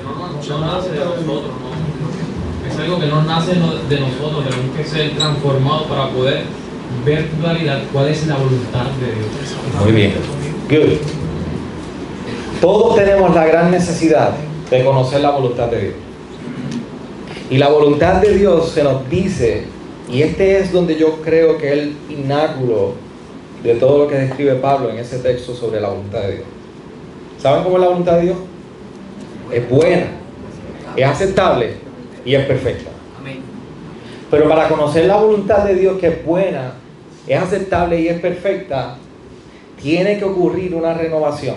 Speaker 2: no nace de nosotros, no. Es algo que no nace de nosotros, tenemos que ser transformados para poder ver con claridad cuál es la voluntad de Dios.
Speaker 1: Muy bien. Good. Todos tenemos la gran necesidad de conocer la voluntad de Dios. Y la voluntad de Dios se nos dice, y este es donde yo creo que es el pináculo de todo lo que describe Pablo en ese texto sobre la voluntad de Dios. ¿Saben cómo es la voluntad de Dios? Es buena, es aceptable y es perfecta. Pero para conocer la voluntad de Dios, que es buena, es aceptable y es perfecta, tiene que ocurrir una renovación,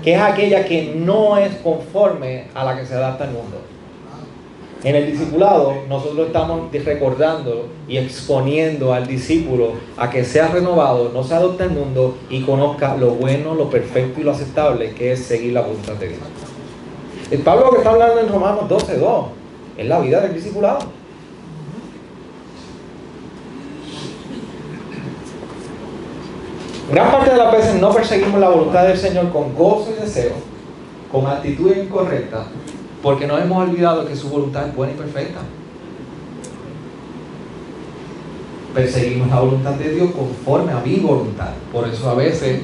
Speaker 1: que es aquella que no es conforme a la que se adapta al mundo. En el discipulado, nosotros estamos recordando y exponiendo al discípulo a que sea renovado, no se adopte al mundo y conozca lo bueno, lo perfecto y lo aceptable, que es seguir la voluntad de Dios. El Pablo que está hablando en Romanos 12:2 es la vida del discipulado. Gran parte de las veces no perseguimos la voluntad del Señor con gozo y deseo, con actitud incorrecta, porque nos hemos olvidado que su voluntad es buena y perfecta. Perseguimos la voluntad de Dios conforme a mi voluntad. Por eso a veces,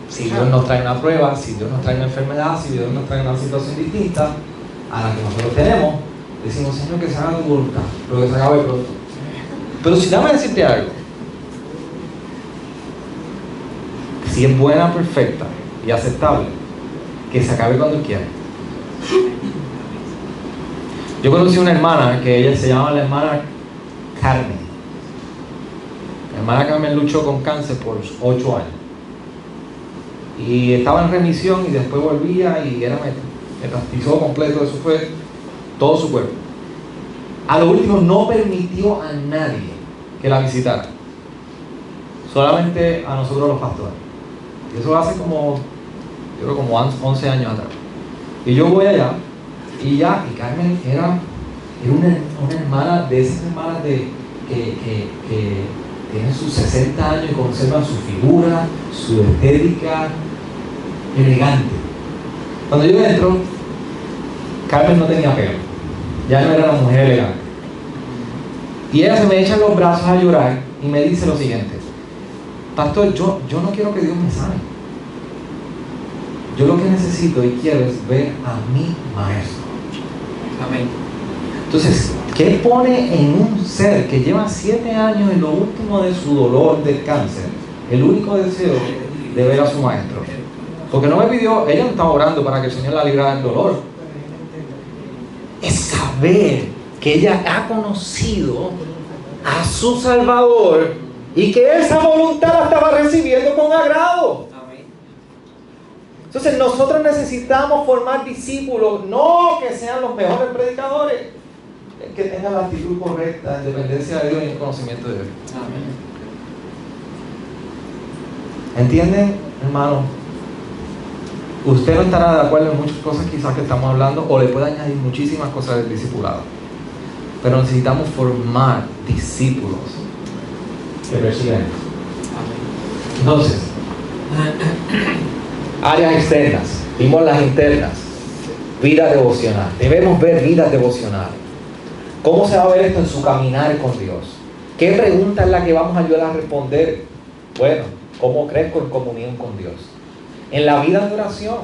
Speaker 1: si Dios nos trae una prueba, si Dios nos trae una enfermedad, si Dios nos trae una situación distinta a la que nosotros tenemos, decimos, Señor, que se haga tu voluntad, pero que se acabe pronto. Pero si dame decirte algo, si es buena, perfecta y aceptable, que se acabe cuando quiera. Yo conocí una hermana que ella se llama la hermana Carmen. La hermana Carmen luchó con cáncer por 8 años. Y estaba en remisión y después volvía y era metastizó completo, eso fue todo su cuerpo. A lo último no permitió a nadie que la visitara. Solamente a nosotros los pastores. Y eso hace como, yo creo como 11 años atrás. Y yo voy allá y Carmen era una hermana de esas hermanas que tienen sus 60 años y conservan su figura, su estética elegante. Cuando yo entro, Carmen no tenía pelo, ya no era una mujer elegante. Y ella se me echa en los brazos a llorar y me dice lo siguiente: Pastor, yo no quiero que Dios me sane. Yo lo que necesito y quiero es ver a mi maestro. Amén. Entonces, ¿qué pone en un ser que lleva 7 años en lo último de su dolor del cáncer el único deseo de ver a su maestro? Porque no me pidió, ella no estaba orando para que el Señor la librara del dolor. Es saber que ella ha conocido a su Salvador y que esa voluntad la estaba recibiendo con agrado. Entonces nosotros necesitamos formar discípulos, no que sean los mejores predicadores, que tengan la actitud correcta en dependencia de Dios y en conocimiento de Dios. ¿Entienden, hermano? Usted no estará de acuerdo en muchas cosas quizás que estamos hablando, o le puede añadir muchísimas cosas del discipulado, pero necesitamos formar discípulos que persiguen. Entonces, áreas externas, vimos las internas, vida devocional. Debemos ver vidas devocionales. ¿Cómo se va a ver esto en su caminar con Dios? ¿Qué pregunta es la que vamos a ayudar a responder? Bueno, ¿cómo crezco en comunión con Dios? En la vida de oración,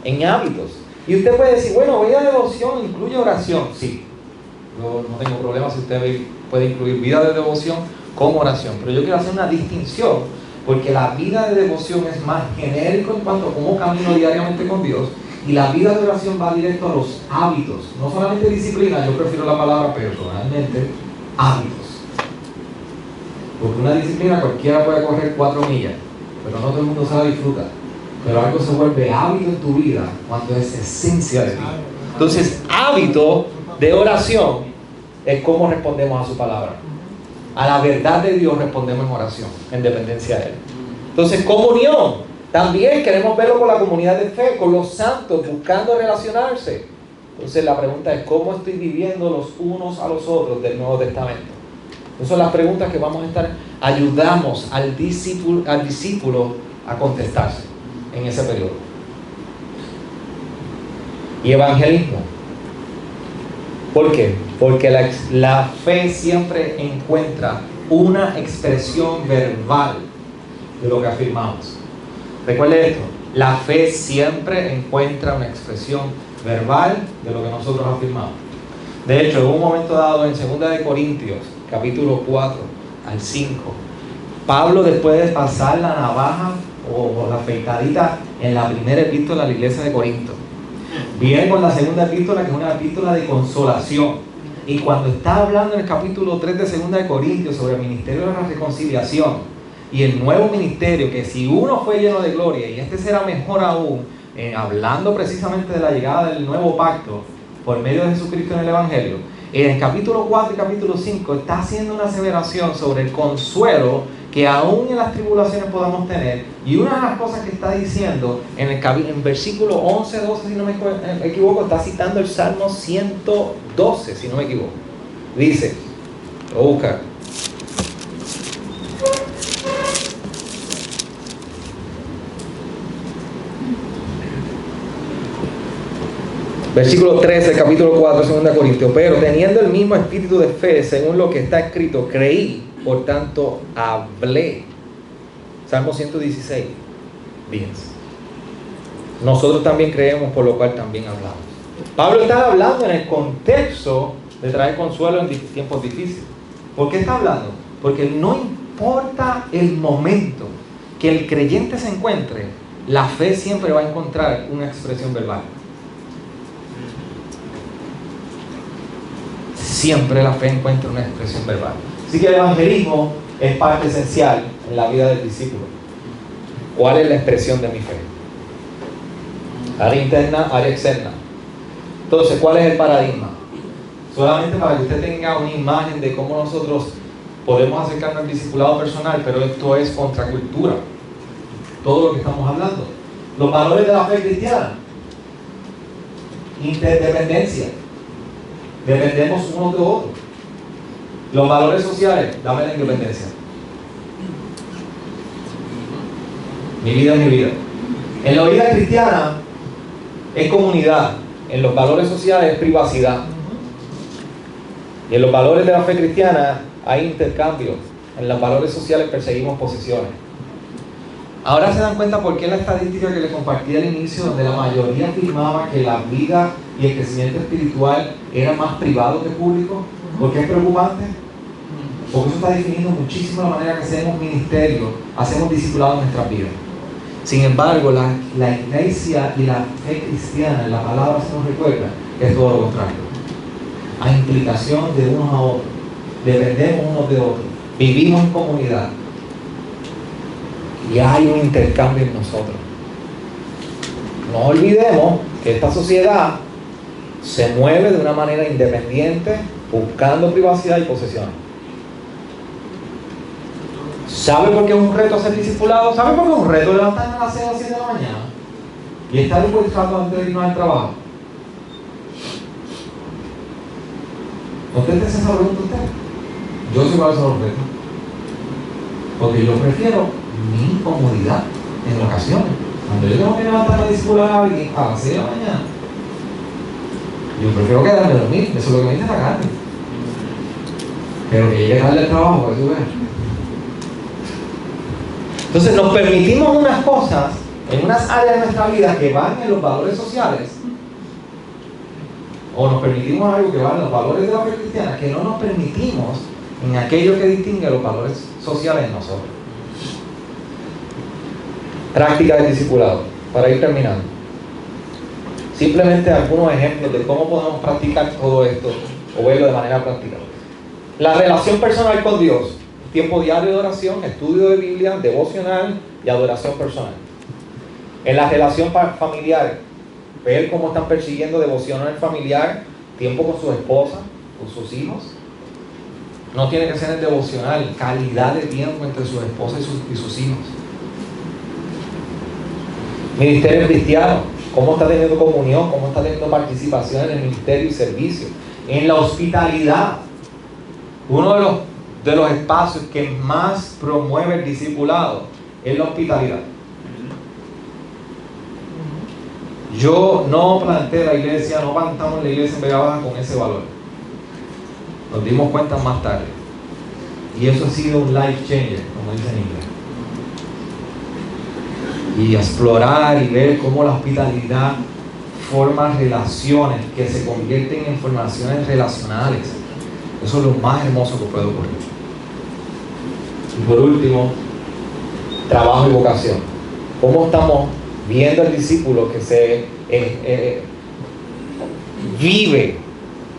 Speaker 1: en hábitos. Y usted puede decir, bueno, vida de devoción incluye oración. Sí, yo no tengo problema si usted puede incluir vida de devoción con oración. Pero yo quiero hacer una distinción, porque la vida de devoción es más genérico en cuanto a cómo camino diariamente con Dios, y la vida de oración va directo a los hábitos, no solamente disciplina. Yo prefiero la palabra personalmente, hábitos. Porque una disciplina cualquiera puede correr 4 millas, pero no todo el mundo se la disfruta. Pero algo se vuelve hábito en tu vida cuando es esencia de ti. Entonces, hábito de oración es cómo respondemos a su palabra. A la verdad de Dios respondemos en oración, en dependencia de Él. Entonces, comunión. También queremos verlo con la comunidad de fe, con los santos, buscando relacionarse. Entonces, la pregunta es, ¿cómo estoy viviendo los unos a los otros del Nuevo Testamento? Esas son las preguntas que vamos a estar, ayudamos al discípulo a contestarse en ese periodo. y evangelismo. ¿Por qué? Porque la fe siempre encuentra una expresión verbal de lo que afirmamos. Recuerde esto, la fe siempre encuentra una expresión verbal de lo que nosotros afirmamos. De hecho, en un momento dado en 2 de Corintios, capítulo 4 al 5, Pablo, después de pasar la navaja o la afeitadita en la primera epístola a la iglesia de Corinto, viene con la segunda epístola, que es una epístola de consolación. Y cuando está hablando en el capítulo 3 de 2 de Corintios sobre el ministerio de la reconciliación y el nuevo ministerio, que si uno fue lleno de gloria y este será mejor aún, hablando precisamente de la llegada del nuevo pacto por medio de Jesucristo en el Evangelio, en el capítulo 4 y capítulo 5 está haciendo una aseveración sobre el consuelo que aún en las tribulaciones podamos tener. Y una de las cosas que está diciendo en versículo 11, 12, si no me equivoco, está citando el Salmo 112, si no me equivoco. Dice, lo busca. Versículo 13, capítulo 4, 2 Corintios. Pero teniendo el mismo espíritu de fe, según lo que está escrito, creí, por tanto hablé. Salmo 116, 10. Nosotros también creemos, por lo cual también hablamos. Pablo está hablando en el contexto de traer consuelo en tiempos difíciles. ¿Por qué está hablando? Porque no importa el momento que el creyente se encuentre, la fe siempre va a encontrar una expresión verbal. Siempre la fe encuentra una expresión verbal. Así que el evangelismo es parte esencial en la vida del discípulo. ¿Cuál es la expresión de mi fe? Área interna, área externa. Entonces, ¿cuál es el paradigma? Solamente para que usted tenga una imagen de cómo nosotros podemos acercarnos al discipulado personal, pero esto es contracultura. Todo lo que estamos hablando. Los valores de la fe cristiana. Interdependencia. Dependemos unos de otros. Los valores sociales, dame la independencia. Mi vida es mi vida. En la vida cristiana es comunidad. En los valores sociales es privacidad. Y en los valores de la fe cristiana hay intercambio. En los valores sociales perseguimos posesiones. Ahora se dan cuenta por qué la estadística que les compartí al inicio, donde la mayoría afirmaba que la vida y el crecimiento espiritual era más privado que público. ¿Por qué es preocupante? Porque eso está definiendo muchísimo la manera que hacemos ministerio, hacemos discipulado en nuestras vidas. Sin embargo, la iglesia y la fe cristiana, la palabra se nos recuerda, es todo lo contrario. Hay implicación de unos a otros, dependemos unos de otros, vivimos en comunidad y hay un intercambio en nosotros. No olvidemos que esta sociedad se mueve de una manera independiente, buscando privacidad y posesiones. ¿Sabe por qué es un reto ser discipulado? ¿Sabe por qué es un reto levantarme a las 6 o 7 de la mañana y estar dispuesto antes de irnos al trabajo? Contéstese esa pregunta usted. Yo sé cuáles son los retos. Porque yo prefiero mi comodidad en ocasiones. Cuando yo tengo que levantarme a discipular a alguien a las 6 de la mañana, yo prefiero quedarme a dormir. Eso es lo que me dice la carne. Pero que llegue tarde al trabajo, para que tú veas. Entonces nos permitimos unas cosas en unas áreas de nuestra vida que van en los valores sociales, o nos permitimos algo que va en los valores de la fe cristiana, que no nos permitimos en aquello que distingue los valores sociales en nosotros. Práctica del discipulado, para ir terminando. Simplemente algunos ejemplos de cómo podemos practicar todo esto o verlo de manera práctica. La relación personal con Dios. Tiempo diario de oración, estudio de Biblia, devocional y adoración personal. En la relación familiar, ver cómo están persiguiendo devocional familiar, tiempo con su esposa, con sus hijos. No tiene que ser el devocional, calidad de tiempo entre su esposa y sus hijos. Ministerio cristiano, cómo está teniendo comunión, cómo está teniendo participación en el ministerio y servicio. En la hospitalidad, uno de los espacios que más promueve el discipulado es la hospitalidad. Yo no planté la iglesia, no plantamos la iglesia en Vega Baja con ese valor. Nos dimos cuenta más tarde. Y eso ha sido un life changer, como dicen en inglés. Y explorar y ver cómo la hospitalidad forma relaciones que se convierten en formaciones relacionales. Eso es lo más hermoso que puede ocurrir. Y por último, trabajo y vocación. ¿Cómo estamos viendo al discípulo que se vive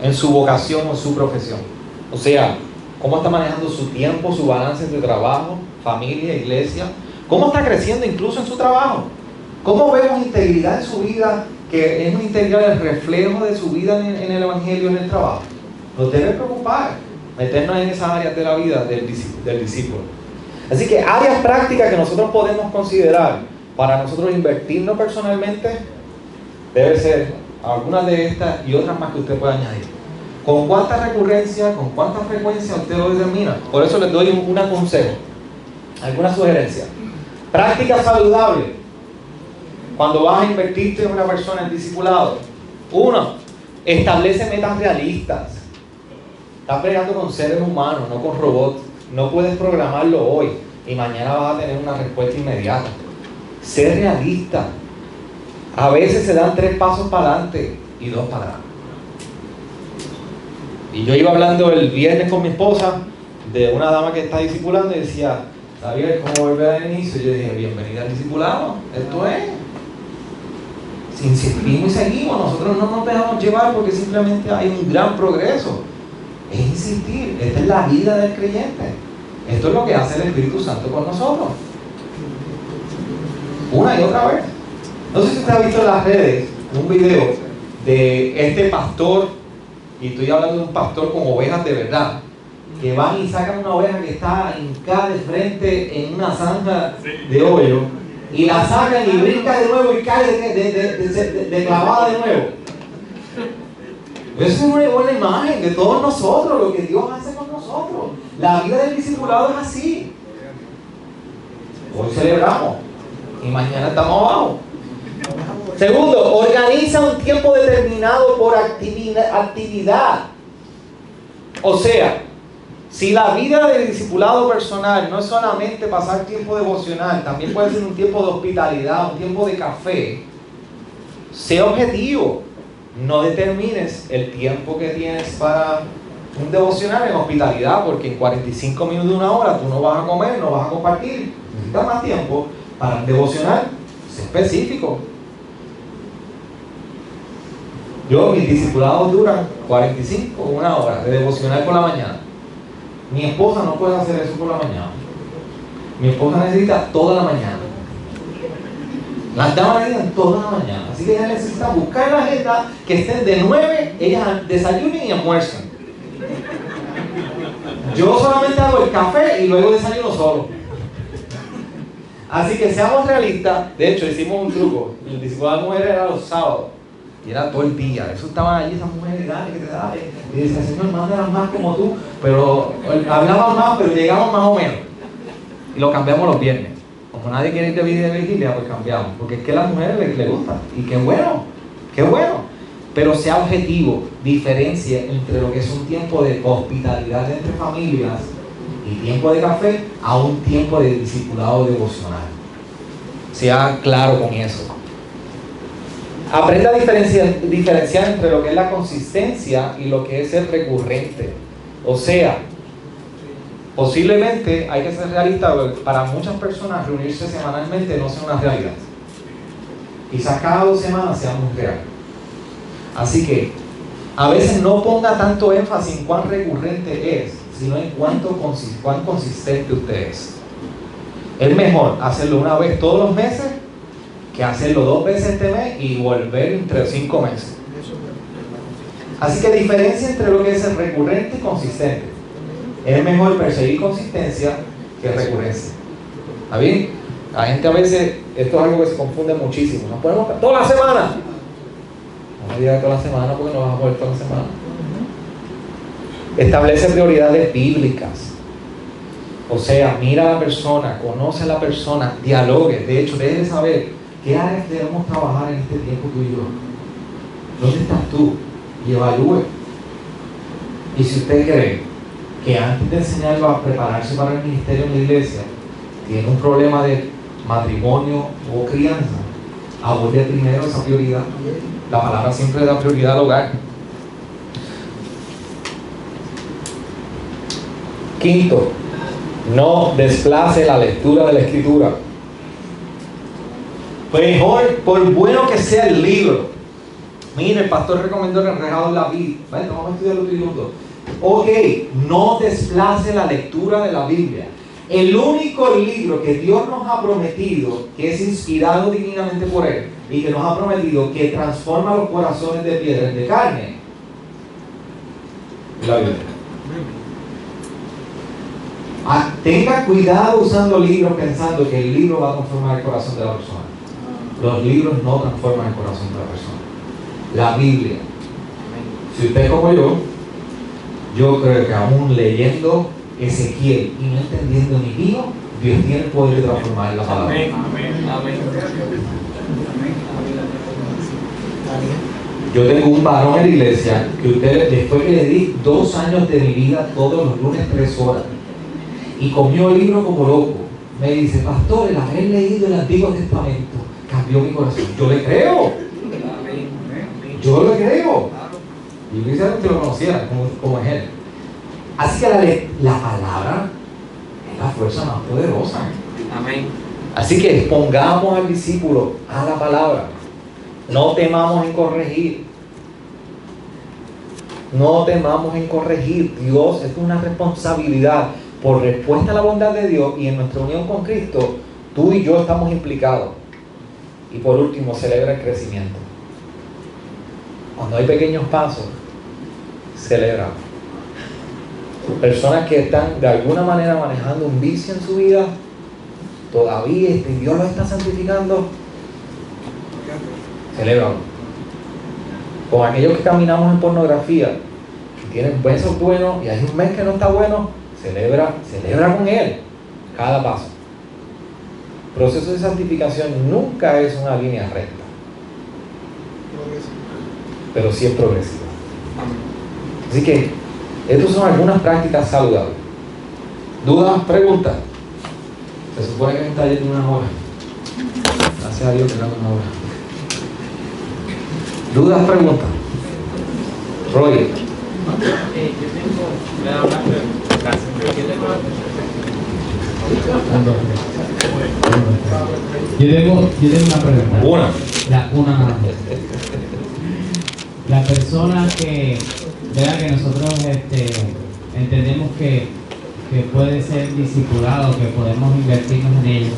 Speaker 1: en su vocación o en su profesión? O sea, ¿cómo está manejando su tiempo, su balance entre trabajo, familia, iglesia? ¿Cómo está creciendo incluso en su trabajo? ¿Cómo vemos integridad en su vida, que es una integridad el reflejo de su vida en el evangelio, en el trabajo? Nos debe preocupar meternos en esas áreas de la vida del discípulo. Así que áreas prácticas que nosotros podemos considerar para nosotros invertirnos personalmente debe ser algunas de estas y otras más que usted pueda añadir. ¿Con cuánta recurrencia, con cuánta frecuencia usted lo determina? Por eso les doy un consejo, alguna sugerencia. Práctica saludable. Cuando vas a invertirte en una persona en discipulado, 1, establece metas realistas. Estás bregando con seres humanos, no con robots. No puedes programarlo hoy y mañana vas a tener una respuesta inmediata. Sé realista. A veces se dan 3 pasos para adelante y 2 para atrás. Y yo iba hablando el viernes con mi esposa de una dama que está discipulando y decía, Javier, ¿cómo volver al inicio? Y yo dije, bienvenida al discipulado. Esto es. Si insistimos y seguimos, nosotros no nos dejamos llevar porque simplemente hay un gran progreso. Es insistir. Esta es la vida del creyente. Esto es lo que hace el Espíritu Santo con nosotros. Una y otra vez. No sé si usted ha visto en las redes un video de este pastor, y estoy hablando de un pastor con ovejas de verdad, que van y sacan una oveja que está hincada de frente en una zanja de hoyo, y la sacan y brinca de nuevo y cae de clavada de nuevo. Eso es una buena imagen de todos nosotros, lo que Dios hace con nosotros. La vida del discipulado es así. Hoy celebramos y mañana estamos abajo. Segundo, organiza un tiempo determinado por actividad. O sea, si la vida del discipulado personal no es solamente pasar tiempo devocional, también puede ser un tiempo de hospitalidad, un tiempo de café. Sé objetivo. No determines el tiempo que tienes para un devocional en hospitalidad, porque en 45 minutos de una hora tú no vas a comer, no vas a compartir. Necesitas más tiempo para un devocional. Sé específico. Mis discipulados duran 45 o una hora de devocional por la mañana. Mi esposa no puede hacer eso por la mañana. Mi esposa necesita toda la mañana. Las damas necesitan toda la mañana. Así que ella necesita buscar en la agenda que estén de 9, ellas desayunen y almuerzan. Yo solamente hago el café y luego desayuno solo. Así que seamos realistas. De hecho, hicimos un truco. El discipulado de mujeres era los sábados. Y era todo el día. Eso estaban allí esas mujeres, dale, que te dale. Y decía, Señor, mándalas más como tú. Pero hablaban más, pero llegamos más o menos. Y lo cambiamos los viernes. Como nadie quiere ir de vida de vigilia, pues cambiamos. Porque es que a las mujeres les gusta. Y qué bueno, qué bueno. Pero sea objetivo, diferencia entre lo que es un tiempo de hospitalidad entre familias y tiempo de café a un tiempo de discipulado devocional. Sea claro con eso. Aprenda a diferenciar entre lo que es la consistencia y lo que es el recurrente. O sea, posiblemente hay que ser realista, para muchas personas reunirse semanalmente no sea una realidad. Quizás cada 2 semanas sea muy real. Así que a veces no ponga tanto énfasis en cuán recurrente es, sino en cuán consistente usted es. Es mejor hacerlo una vez todos los meses que hacerlo 2 veces este mes y volver entre 5 meses. Así que diferencia entre lo que es el recurrente y consistente. Es mejor perseguir consistencia que recurrencia. ¿Está bien? La gente a veces, esto es algo que se confunde muchísimo. Nos ponemos toda la semana. No me digas toda la semana porque no vas a poder toda la semana. Establece prioridades bíblicas. O sea, mira a la persona, conoce a la persona, dialogue. De hecho, debe saber ¿qué áreas debemos trabajar en este tiempo tú y yo? ¿Dónde estás tú? Y evalúe. Y si usted cree que antes de enseñarlo a prepararse para el ministerio en la iglesia, tiene un problema de matrimonio o crianza, aborde primero esa prioridad. La palabra siempre da prioridad al hogar. Quinto, no desplace la lectura de la escritura. Mejor, por bueno que sea el libro. Mire, el pastor recomendó el enrejado en la Biblia. Bueno, vamos a estudiar los minutos. Ok, no desplace la lectura de la Biblia. El único libro que Dios nos ha prometido, que es inspirado divinamente por Él, y que nos ha prometido que transforma los corazones de piedra en de carne, es la Biblia. Tenga cuidado usando libros pensando que el libro va a transformar el corazón de la persona. Los libros no transforman el corazón de la persona. La Biblia. Si usted es como yo creo que aún leyendo Ezequiel y no entendiendo ni vino, Dios tiene el poder de transformar la palabra.
Speaker 2: Amén. Amén.
Speaker 1: Yo tengo un varón en la iglesia que usted, después que le di 2 años de mi vida todos los lunes 3 horas y comió el libro como loco, me dice: pastor, el haber leído el Antiguo Testamento cambió mi corazón. Yo le creo. Yo le creo. Y yo quisiera que lo conociera como es él. Así que la palabra es la fuerza más poderosa.
Speaker 2: Amén.
Speaker 1: Así que pongamos al discípulo a la palabra. No temamos en corregir. No temamos en corregir. Dios, es una responsabilidad. Por respuesta a la bondad de Dios y en nuestra unión con Cristo, tú y yo estamos implicados. Y por último, celebra el crecimiento. Cuando hay pequeños pasos, celebra. Personas que están de alguna manera manejando un vicio en su vida, todavía Dios los está santificando, celébralo. Con aquellos que caminamos en pornografía, que tienen besos buenos y hay un mes que no está bueno, celebra con él cada paso. El proceso de santificación nunca es una línea recta, pero sí es progresiva. Así que estas son algunas prácticas saludables. ¿Dudas? ¿Preguntas? Se supone que es un taller de 1 hora. Gracias a Dios que no es 1 hora. ¿Dudas? ¿Preguntas? Roy.
Speaker 10: Yo tengo una pregunta. La persona que nosotros entendemos que puede ser discipulado, que podemos invertirnos en ello,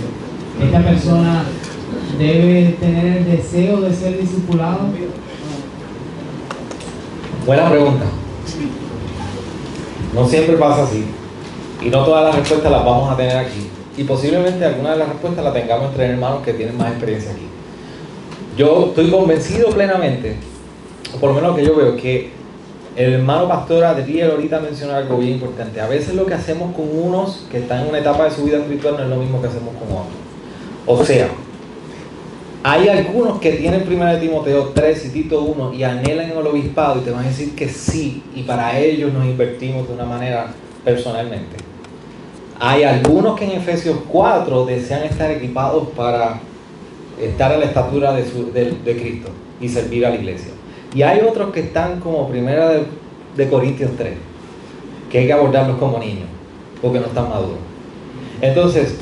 Speaker 10: ¿esta persona debe tener el deseo de ser discipulado?
Speaker 1: Buena pregunta. No siempre pasa así. Y no todas las respuestas las vamos a tener aquí. Y posiblemente algunas de las respuestas las tengamos entre hermanos que tienen más experiencia aquí. Yo estoy convencido plenamente, o por lo menos que yo veo, que el hermano pastor Adriel ahorita mencionó algo bien importante. A veces lo que hacemos con unos que están en una etapa de su vida espiritual no es lo mismo que hacemos con otros. O sea, hay algunos que tienen 1 Timoteo 3 y Tito 1 y anhelan en el obispado y te van a decir que sí, y para ellos nos invertimos de una manera personalmente. Hay algunos que en Efesios 4 desean estar equipados para estar a la estatura de Cristo y servir a la iglesia. Y hay otros que están como 1 de Corintios 3, que hay que abordarlos como niños, porque no están maduros. Entonces,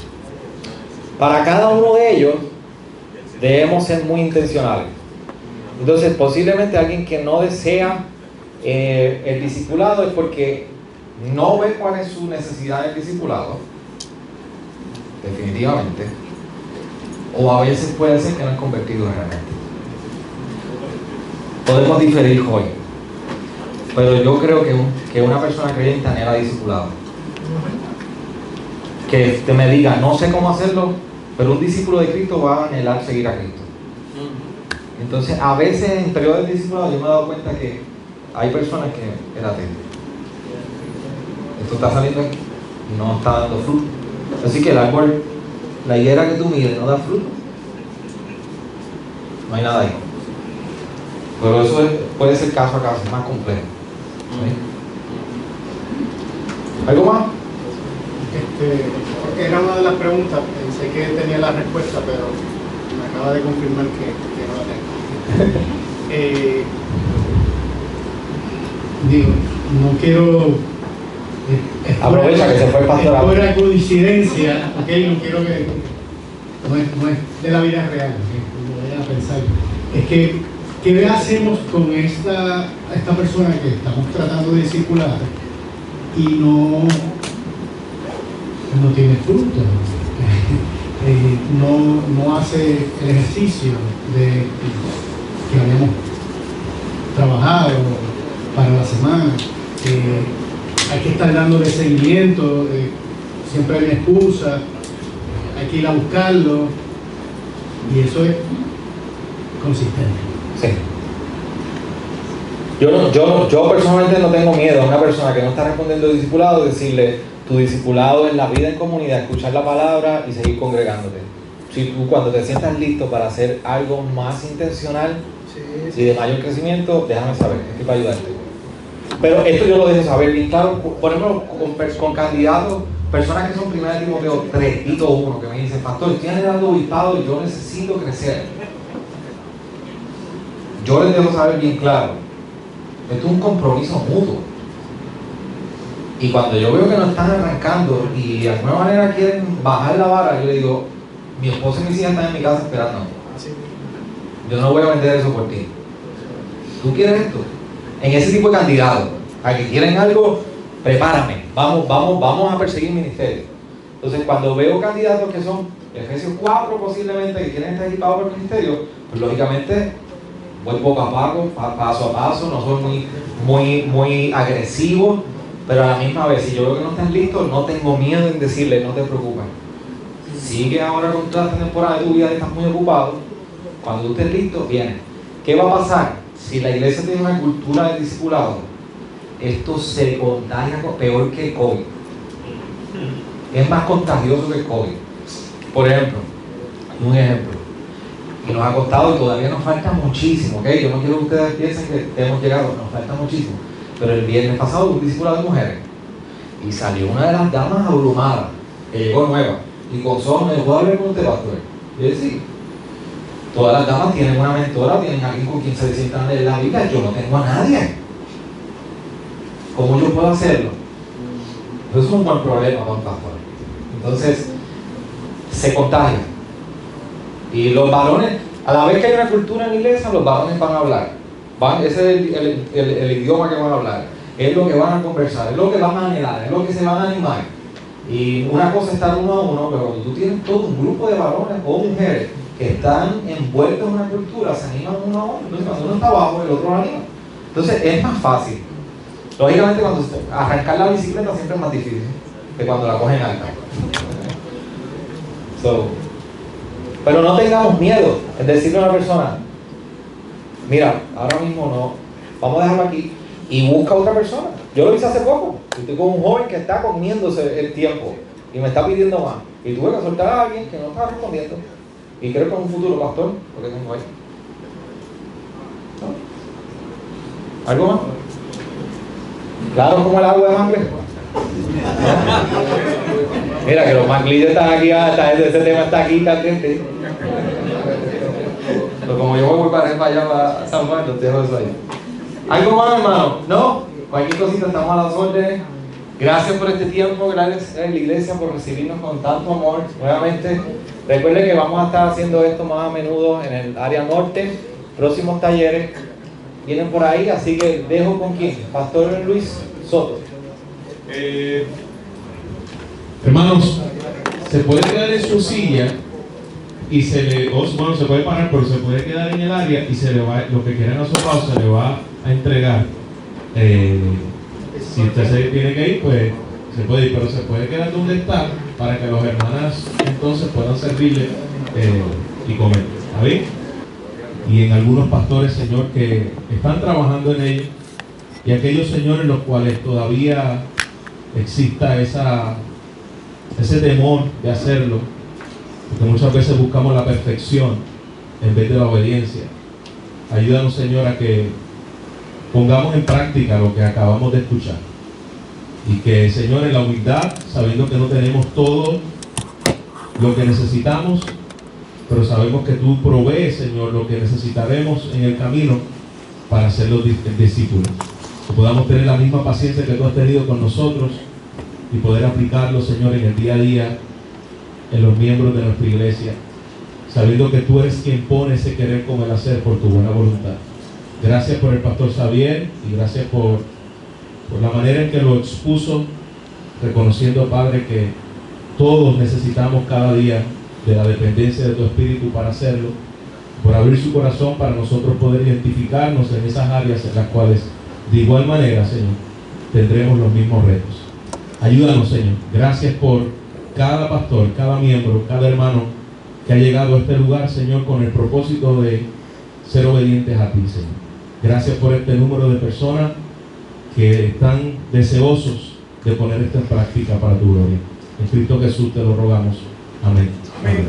Speaker 1: para cada uno de ellos, debemos ser muy intencionales. Entonces, posiblemente alguien que no desea el discipulado es porque no ve cuál es su necesidad del discipulado, definitivamente, o a veces puede ser que no es convertido realmente. Podemos diferir hoy, pero yo creo que una persona creyente anhela discipulado. Que me diga, no sé cómo hacerlo, pero un discípulo de Cristo va a anhelar seguir a Cristo. Entonces, a veces en periodos de discipulado yo me he dado cuenta que hay personas que, espérate, esto está saliendo aquí, no está dando fruto. Así que el árbol, la higuera que tú mires, no da fruto. No hay nada ahí. Pero eso puede ser caso a caso, es más complejo. ¿Sí? ¿Algo más?
Speaker 11: Porque era una de las preguntas, pensé que tenía la respuesta, pero me acaba de confirmar que no la tengo. Digo, no quiero...
Speaker 1: Aprovecha que se fue el pastor.
Speaker 11: Es pura coincidencia, ¿ok? No quiero que... No es de la vida real, no vayan a pensar. Es que, ¿qué hacemos con esta persona que estamos tratando de discipular y no tiene fruto? No hace el ejercicio que habíamos trabajado para la semana. Hay que estar dándole seguimiento, siempre hay una excusa, hay que ir a buscarlo, y eso es consistente.
Speaker 1: Sí. Yo personalmente no tengo miedo a una persona que no está respondiendo al discipulado, decirle: tu discipulado es la vida en comunidad, escuchar la palabra y seguir congregándote. Si tú, cuando te sientas listo para hacer algo más intencional y de mayor crecimiento, déjame saber, estoy para ayudarte. Pero esto yo lo dejo saber bien claro, por ejemplo, con candidatos, personas que son 1 Timoteo 3, Tito 1, que me dicen: pastor, estoy anhelando obispado y yo necesito crecer. Yo les dejo saber bien claro, esto es un compromiso mutuo. Y cuando yo veo que no están arrancando y de alguna manera quieren bajar la vara, yo le digo: mi esposa y mis hijas están en mi casa esperando. Yo no voy a vender eso por ti. ¿Tú quieres esto? En ese tipo de candidatos, a que quieren algo, prepárame, vamos a perseguir ministerio. Entonces, cuando veo candidatos que son Efesios 4 posiblemente, que quieren estar equipados por el ministerio, pues lógicamente voy poco a poco, paso a paso, no soy muy agresivo, pero a la misma vez, si yo veo que no están listos, no tengo miedo en decirles: no te preocupes, sigue ahora con toda esta temporada de tu vida, estás muy ocupado, cuando tú estés listo, viene. ¿Qué va a pasar? Si la iglesia tiene una cultura de discipulado, esto se contagia peor que el COVID. Es más contagioso que el COVID. Por ejemplo, un ejemplo, y nos ha costado y todavía nos falta muchísimo, ¿ok? Yo no quiero que ustedes piensen que hemos llegado, nos falta muchísimo. Pero el viernes pasado hubo un discipulado de mujeres y salió una de las damas abrumada, que llegó nueva, y con ojos me dijo: ¿puedo hablar con usted, pastor? Y yo: sí. Todas las damas tienen una mentora, tienen alguien con quien se sientan a leer la Biblia. Yo no tengo a nadie. ¿Cómo yo puedo hacerlo? Eso es un buen problema para un pastor. Entonces, se contagia. Y los varones, a la vez que hay una cultura en la iglesia, los varones van a hablar. Ese es el idioma que van a hablar. Es lo que van a conversar, es lo que van a anhelar, es lo que se van a animar. Y una cosa es estar uno a uno, pero cuando tú tienes todo un grupo de varones o mujeres que están envueltos en una cultura, se animan uno a otro. Entonces, cuando uno está abajo, el otro lo anima. Entonces, es más fácil. Lógicamente, cuando arrancar la bicicleta siempre es más difícil que cuando la cogen alta. Pero no tengamos miedo en decirle a una persona: mira, ahora mismo no, vamos a dejarlo aquí, y busca a otra persona. Yo lo hice hace poco. Estoy con un joven que está comiéndose el tiempo y me está pidiendo más, y tuve que soltar a alguien que no estaba respondiendo. Y creo que es un futuro pastor, porque tengo ahí. ¿No? ¿Algo más? Claro, como el agua de mangle. Mira que los manglillos están aquí, ese tema está aquí caliente. Pero como yo voy para allá para San Juan, los dejo eso ahí. ¿Algo más, hermano? ¿No? Cualquier cosita, estamos a las órdenes. Gracias por este tiempo, gracias a la iglesia por recibirnos con tanto amor. Nuevamente, recuerden que vamos a estar haciendo esto más a menudo en el área norte. Próximos talleres vienen por ahí, así que dejo con quién. Pastor Luis Soto.
Speaker 8: Hermanos, se puede quedar en su silla y se puede parar, pero se puede quedar en el área y se le va, lo que quieran asopado se le va a entregar. Si usted se tiene que ir, pues se puede ir, pero se puede quedar donde está para que los hermanas entonces puedan servirle y comer. ¿Está bien? Y en algunos pastores, Señor, que están trabajando en ello, y aquellos señores los cuales todavía exista ese temor de hacerlo, porque muchas veces buscamos la perfección en vez de la obediencia. Ayúdanos, Señor, a que pongamos en práctica lo que acabamos de escuchar. Y que, Señor, en la humildad, sabiendo que no tenemos todo lo que necesitamos, pero sabemos que tú provees, Señor, lo que necesitaremos en el camino para ser los discípulos. Que podamos tener la misma paciencia que tú has tenido con nosotros y poder aplicarlo, Señor, en el día a día, en los miembros de nuestra iglesia, sabiendo que tú eres quien pone ese querer como el hacer por tu buena voluntad. Gracias por el pastor Xavier y gracias por la manera en que lo expuso, reconociendo, Padre, que todos necesitamos cada día de la dependencia de tu Espíritu para hacerlo, por abrir su corazón para nosotros poder identificarnos en esas áreas en las cuales, de igual manera, Señor, tendremos los mismos retos. Ayúdanos, Señor. Gracias por cada pastor, cada miembro, cada hermano que ha llegado a este lugar, Señor, con el propósito de ser obedientes a ti, Señor. Gracias por este número de personas que están deseosos de poner esto en práctica para tu gloria. En Cristo Jesús te lo rogamos. Amén.
Speaker 3: Amén.